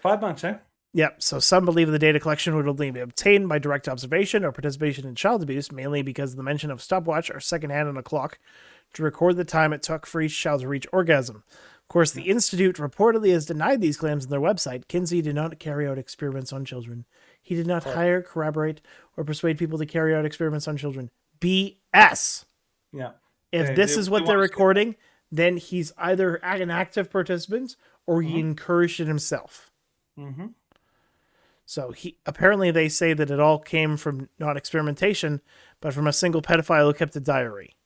5 months, eh? Yep, so some believe the data collection would only be obtained by direct observation or participation in child abuse, mainly because of the mention of stopwatch or second hand on a clock to record the time it took for each child to reach orgasm. Of course, the Institute reportedly has denied these claims on their website. Kinsey did not carry out experiments on children. He did not hire, corroborate, or persuade people to carry out experiments on children. BS! Yeah. If this is what they're recording, then he's either an active participant or he encouraged it himself. Mm-hmm. So apparently they say that it all came from not experimentation, but from a single pedophile who kept a diary.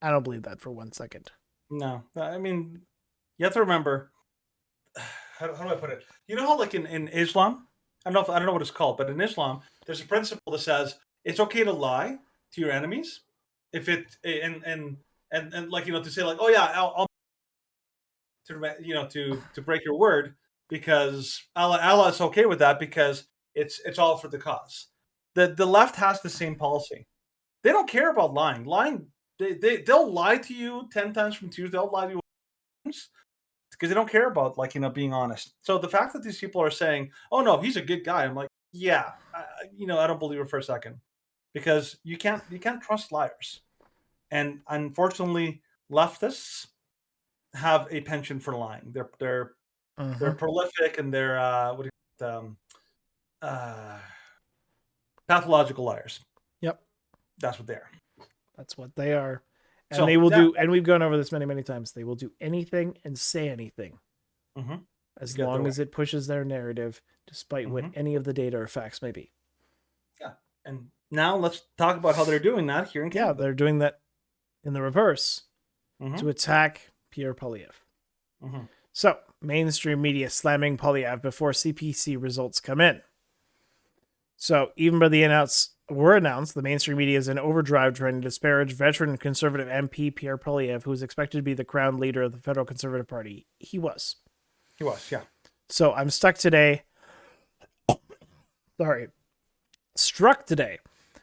I don't believe that for 1 second. No, I mean, you have to remember. How do I put it? You know how, like in Islam, I don't know what it's called, but in Islam, there's a principle that says it's okay to lie to your enemies, if it and like to say like, oh yeah, I'll to break your word because Allah is okay with that because it's all for the cause. The left has the same policy. They don't care about lying. They'll lie to you 10 times from 2. They'll lie to you once because they don't care about being honest. So the fact that these people are saying, "Oh no, he's a good guy," I'm like, yeah, I don't believe it for a second because you can't trust liars. And unfortunately, leftists have a penchant for lying. They're prolific and they're pathological liars. Yep, that's what they are. That's what they are. And they will do, and we've gone over this many, many times, they will do anything and say anything as long as it pushes their narrative, despite what any of the data or facts may be. Yeah. And now let's talk about how they're doing that here in Canada. Yeah, they're doing that in the reverse to attack Pierre Poilievre. So, mainstream media slamming Poilievre before CPC results come in. So, even by the announced, the mainstream media is in overdrive trying to disparage veteran conservative MP Pierre Poilievre, who is expected to be the crown leader of the federal Conservative Party. He was. He was, yeah. So I'm struck today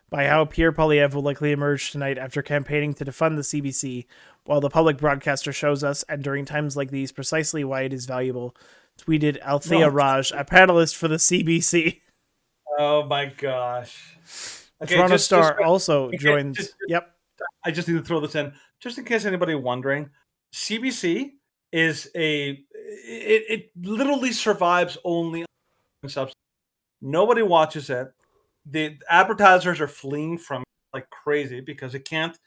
by how Pierre Poilievre will likely emerge tonight after campaigning to defund the CBC, while the public broadcaster shows us, and during times like these, precisely why it is valuable, tweeted Althea Raj, a panelist for the CBC. Oh my gosh. Okay, Toronto Star also joined. Yep. I just need to throw this in, just in case anybody wondering. CBC is it literally survives only on substance. Nobody watches it. The advertisers are fleeing from it like crazy because it can't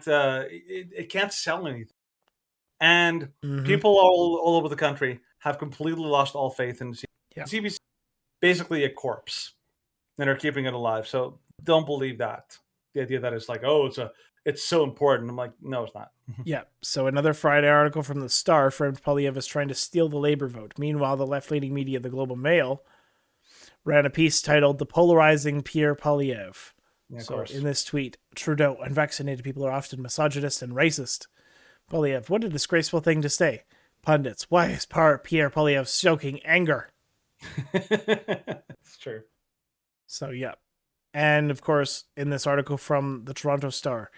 sell anything. And people all over the country have completely lost all faith in CBC. Yeah. CBC is basically a corpse, and are keeping it alive. So don't believe that. The idea that it's like, oh, it's so important. I'm like, no, it's not. Yeah. So another Friday article from the Star framed Poilievre as trying to steal the Labour vote. Meanwhile, the left-leaning media, the Global Mail, ran a piece titled "The Polarizing Pierre Poilievre." Yeah, so in this tweet, Trudeau, unvaccinated people are often misogynist and racist. Poilievre, what a disgraceful thing to say. Pundits, why is Pierre Poilievre stoking anger? It's true. So, yeah. And, of course, in this article from the Toronto Star,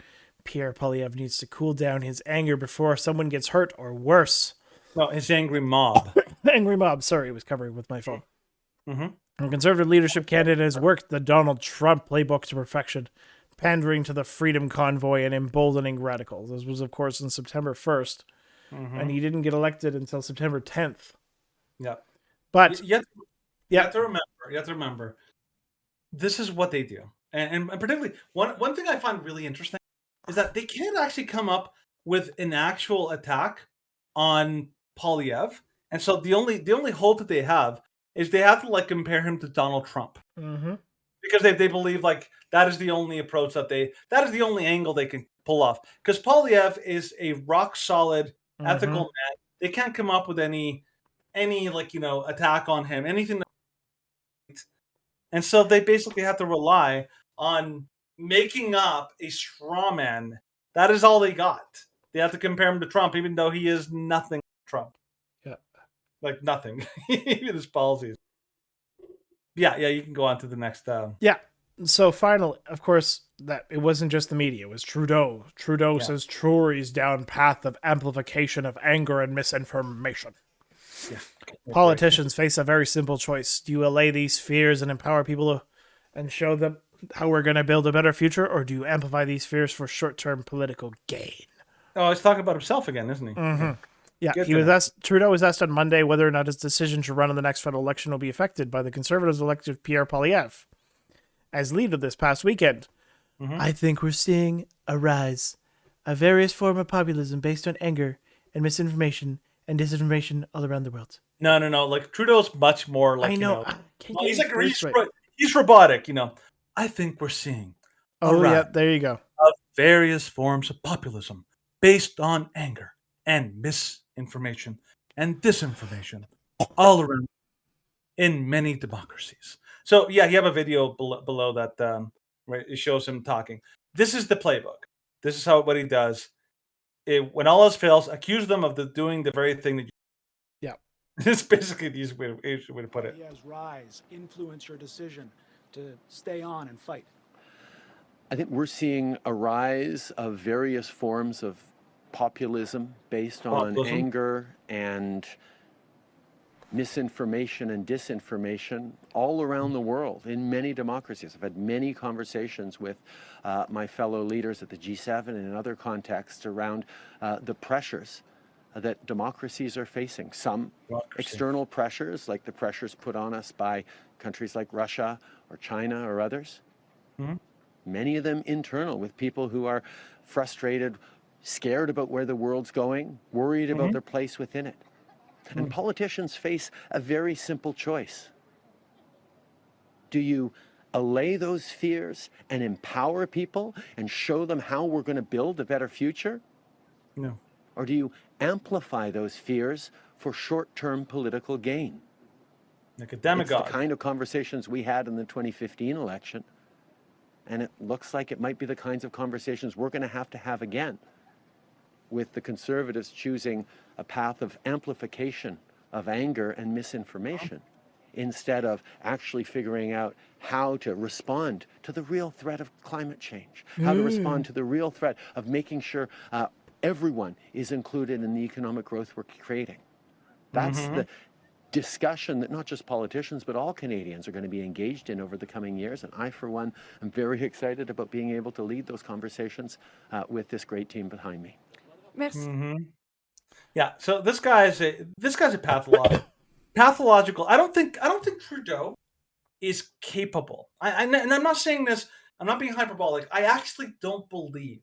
Pierre Poilievre needs to cool down his anger before someone gets hurt or worse. No, his angry mob. Angry mob. Sorry, it was covering with my phone. Mm-hmm. A conservative leadership candidate has worked the Donald Trump playbook to perfection, pandering to the Freedom Convoy and emboldening radicals. This was, of course, on September 1st, and he didn't get elected until September 10th. Yeah. But you have to remember, this is what they do. And particularly, one thing I find really interesting is that they can't actually come up with an actual attack on Poilievre. And so the only hope that they have is they have to like compare him to Donald Trump. Because they believe like that is the only approach that is the only angle they can pull off. Because Poilievre is a rock solid ethical man. They can't come up with any like, attack on him, anything. And so they basically have to rely on making up a straw man. That is all they got. They have to compare him to Trump, even though he is nothing like Trump. Yeah. Like nothing. Even his policies. Yeah, you can go on to the next. Yeah. So finally, of course, that it wasn't just the media. It was Trudeau. Trudeau says Tories down path of amplification of anger and misinformation. Yeah. Politicians face a very simple choice. Do you allay these fears and empower people and show them how we're going to build a better future, or do you amplify these fears for short-term political gain? Oh, he's talking about himself again, isn't he? Yeah, Trudeau was asked on Monday whether or not his decision to run in the next federal election will be affected by the Conservatives' elected Pierre Poilievre as leader this past weekend. I think we're seeing a rise of various form of populism based on anger and misinformation and disinformation all around the world. No. Like Trudeau's much more like, I know. He's robotic, I think we're seeing a rise there you go. of various forms of populism based on anger and misinformation and disinformation all around in many democracies. So yeah, you have a video below that where it shows him talking. This is the playbook. This is what he does. When all else fails, accuse them of doing the very thing that you. Yeah. It's basically the easiest way to put it. Rise influence your decision to stay on and fight? I think we're seeing a rise of various forms of populism based on anger and misinformation and disinformation all around the world in many democracies. I've had many conversations with my fellow leaders at the G7 and in other contexts around the pressures that democracies are facing. Some external pressures, like the pressures put on us by countries like Russia or China or others. Many of them internal, with people who are frustrated, scared about where the world's going, worried about their place within it. And politicians face a very simple choice. Do you allay those fears and empower people and show them how we're going to build a better future? No. Or do you amplify those fears for short-term political gain? Like a demagogue. It's the kind of conversations we had in the 2015 election. And it looks like it might be the kinds of conversations we're going to have again, with the Conservatives choosing a path of amplification of anger and misinformation instead of actually figuring out how to respond to the real threat of climate change, how to respond to the real threat of making sure everyone is included in the economic growth we're creating. That's the discussion that not just politicians, but all Canadians are going to be engaged in over the coming years. And I, for one, am very excited about being able to lead those conversations with this great team behind me. Merci. Yeah. So this guy's a pathological. I don't think Trudeau is capable. And I'm not saying this. I'm not being hyperbolic. I actually don't believe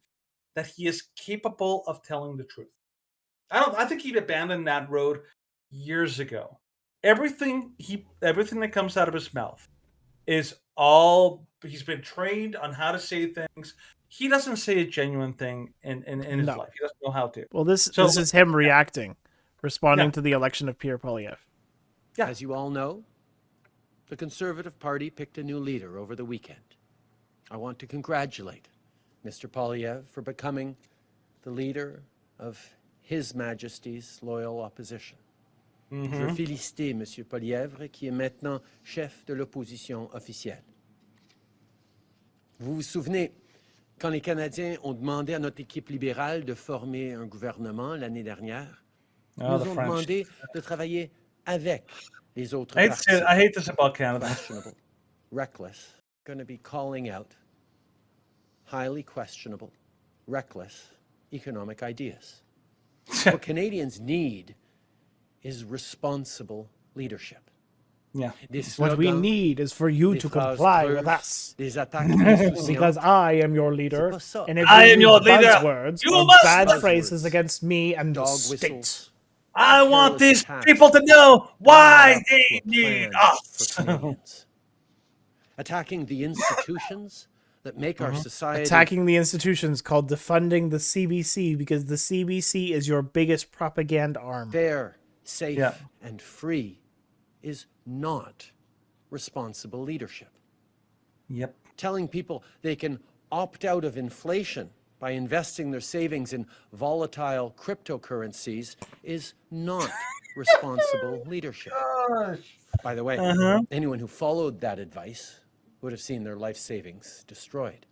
that he is capable of telling the truth. I think he abandoned that road years ago. Everything that comes out of his mouth is all he's been trained on how to say things. He doesn't say a genuine thing in his life. He doesn't know how to. Well, this is him responding to the election of Pierre Poilievre. Yeah. As you all know, the Conservative Party picked a new leader over the weekend. I want to congratulate Mr. Poilievre for becoming the leader of His Majesty's loyal opposition. Je veux féliciter M. Poilievre, qui est maintenant chef de l'opposition officielle. Vous vous souvenez, quand les Canadiens ont demandé à notre équipe libérale de former un gouvernement l'année dernière, nous ont demandé de travailler avec les autres partis. I hate this about Canada. Questionable, reckless, going to be calling out highly questionable, reckless economic ideas. What Canadians need is responsible leadership. Yeah. What we need is for you to comply with us. Because I am your leader, and if you use buzzwords or bad phrases against me and the state. I want these people to know why they need us. Attacking the institutions that make our society... Attacking the institutions called defunding the CBC, because the CBC is your biggest propaganda arm. Fair, safe, and free is not responsible leadership. Yep. Telling people they can opt out of inflation by investing their savings in volatile cryptocurrencies is not responsible leadership. By the way, anyone who followed that advice would have seen their life savings destroyed.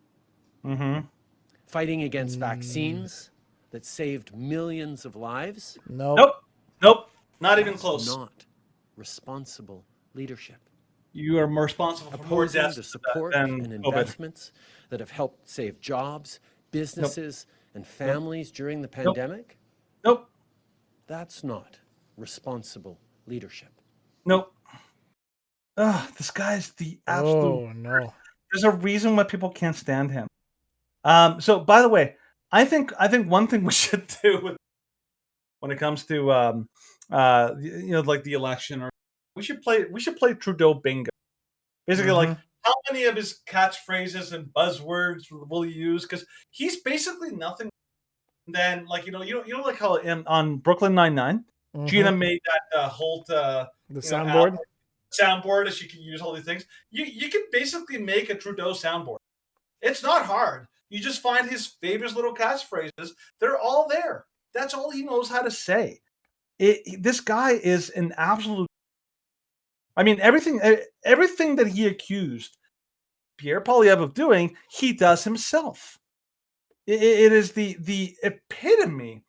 Fighting against vaccines that saved millions of lives? Nope. Not even close. Not responsible leadership. You are more responsible for more deaths the support and investments that have helped save jobs, businesses, and families during the pandemic? Nope. That's not responsible leadership. Nope. This guy's the absolute... Oh, no. There's a reason why people can't stand him. So, by the way, I think one thing we should do when it comes to like the election, or we should play Trudeau bingo. Basically, like, how many of his catchphrases and buzzwords will he use? Because he's basically nothing than, like, you know like how on Brooklyn Nine-Nine, Gina made that Holt the soundboard. Soundboard, as she can use all these things. You can basically make a Trudeau soundboard. It's not hard. You just find his famous little catchphrases. They're all there. That's all he knows how to say. This guy is an absolute... I mean, everything that he accused Pierre Poilievre of doing, he does himself. It is the epitome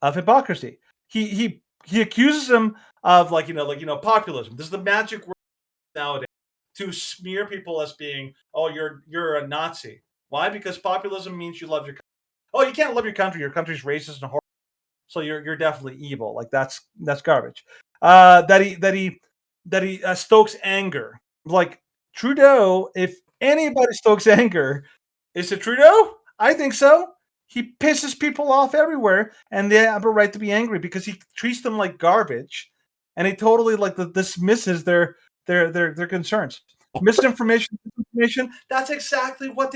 of hypocrisy. He accuses him of populism. This is the magic word nowadays to smear people as being, oh, you're a Nazi. Why? Because populism means you love your country. Oh, you can't love your country. Your country's racist and horrible. So you're definitely evil. Like, that's garbage. That he stokes anger. Like, Trudeau, if anybody stokes anger, is it Trudeau? I think so. He pisses people off everywhere, and they have a right to be angry because he treats them like garbage, and he totally dismisses their concerns. Misinformation, disinformation. That's exactly what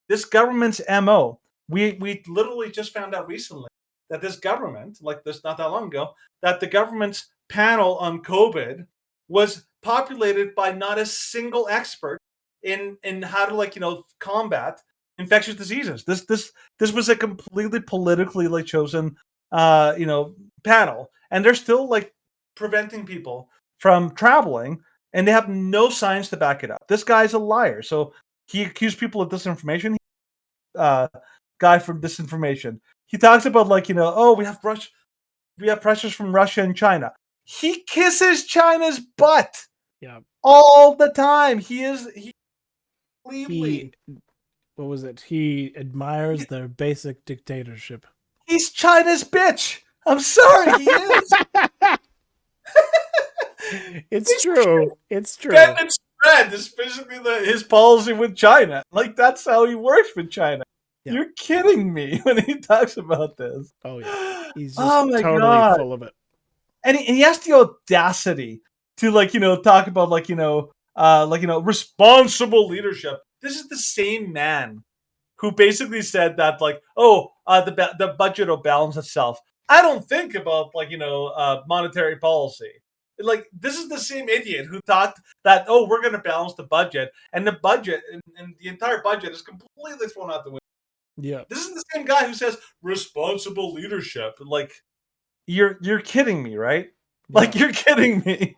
this government's MO. We literally just found out recently that this government, like this not that long ago, that the government's panel on COVID was populated by not a single expert in how to combat infectious diseases. This was a completely politically chosen panel, and they're still preventing people from traveling, and they have no science to back it up. This guy's a liar. So he accused people of disinformation. Guy from disinformation. He talks about oh, we have pressures from Russia and China. He kisses China's butt. Yeah. All the time. He what was it? He admires their basic dictatorship. He's China's bitch. I'm sorry, he is. It's true. It's true. Bend and spread is basically his policy with China. Like, that's how he works with China. Yeah. You're kidding me when he talks about this. Oh, yeah. He's just totally full of it. And he has the audacity to, talk about, responsible leadership. This is the same man who basically said that, the budget will balance itself. I don't think about, monetary policy. This is the same idiot who thought that, we're going to balance the budget, and the budget and the entire budget is completely thrown out the window. Yeah. This is the same guy who says responsible leadership. You're kidding me, right? Yeah. You're kidding me.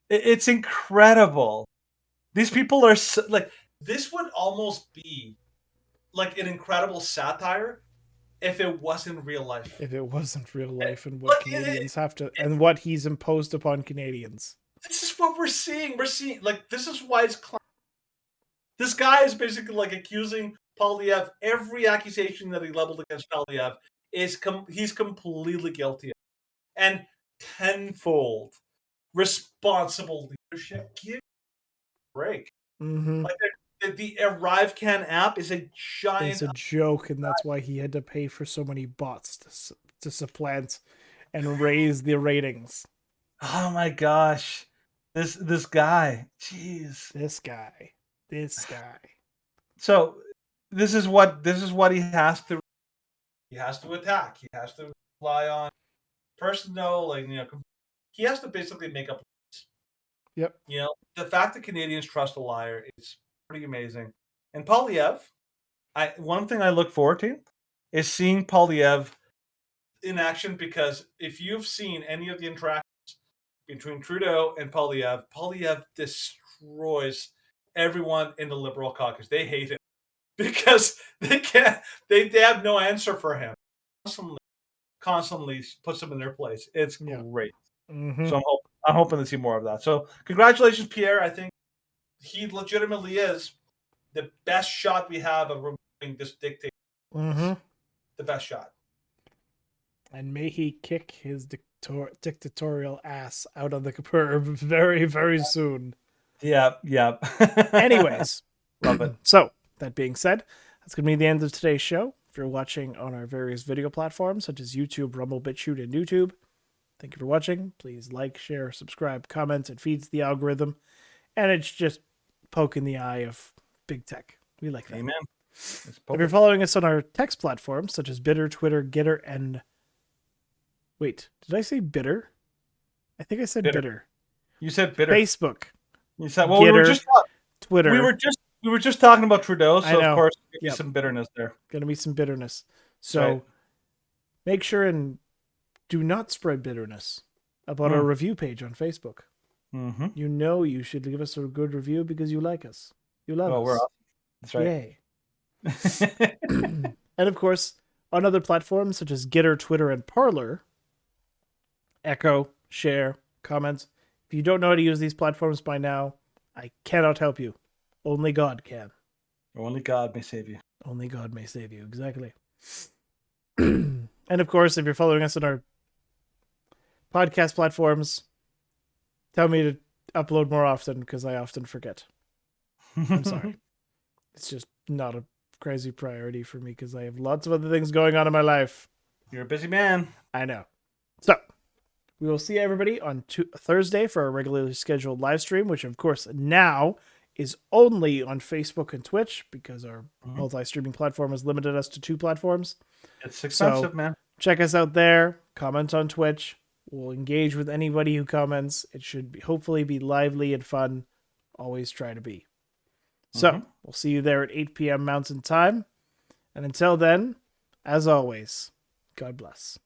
It's incredible. These people are this would almost be an incredible satire if it wasn't real life. If it wasn't real life, and what Canadians have to, and what he's imposed upon Canadians. This is what we're seeing. We're seeing, this is why it's this guy is basically accusing Poilievre. Every accusation that he leveled against Poilievre he's completely guilty of. And tenfold responsible leadership. Give me a break. Mm-hmm. The ArriveCan app is a giant. It's a joke, and that's why he had to pay for so many bots to supplant and raise the ratings. Oh my gosh, this guy, jeez, this guy. So this is what he has to. He has to attack. He has to rely on personal, he has to basically make up. Yep. The fact that Canadians trust a liar is pretty amazing. And Poilievre, one thing I look forward to is seeing Poilievre in action, because if you've seen any of the interactions between Trudeau and Poilievre destroys everyone in the Liberal caucus. They hate him because they have no answer for him. Constantly puts them in their place. It's great. Mm-hmm. So I'm hoping to see more of that. So congratulations, Pierre. I think he legitimately is the best shot we have of removing this dictator. Mm-hmm. The best shot. And may he kick his dictatorial ass out of the curb very, very soon. Yeah. Anyways. Love it. So, that being said, that's going to be the end of today's show. If you're watching on our various video platforms, such as YouTube, Rumble, BitChute, and YouTube, thank you for watching. Please like, share, subscribe, comment. It feeds the algorithm. And it's just poking the eye of big tech. We like that. Amen. If you're following us on our text platforms, such as Bitter, Twitter, Gitter, and... Wait, did I say Bitter? I think I said Bitter. You said Bitter. Facebook. You said, Gitter, we were just Twitter. We were just talking about Trudeau, so of course there'll be some bitterness there. Gonna be some bitterness. So make sure and do not spread bitterness about our review page on Facebook. Mm-hmm. You should give us a good review because you like us. You love us. We're awesome. That's right. Yay. And of course, on other platforms such as Gitter, Twitter, and Parler, echo, share, comment. If you don't know how to use these platforms by now, I cannot help you. Only God can. Only God may save you. Only God may save you. Exactly. And of course, if you're following us on our podcast platforms, tell me to upload more often because I often forget. I'm sorry. It's just not a crazy priority for me because I have lots of other things going on in my life. You're a busy man. I know. So, we will see everybody on Thursday for our regularly scheduled live stream, which of course now is only on Facebook and Twitch because our multi-streaming platform has limited us to 2 platforms. It's expensive, man. Check us out there. Comment on Twitch. We'll engage with anybody who comments. It should hopefully be lively and fun. Always try to be. So, we'll see you there at 8 p.m. Mountain Time. And until then, as always, God bless.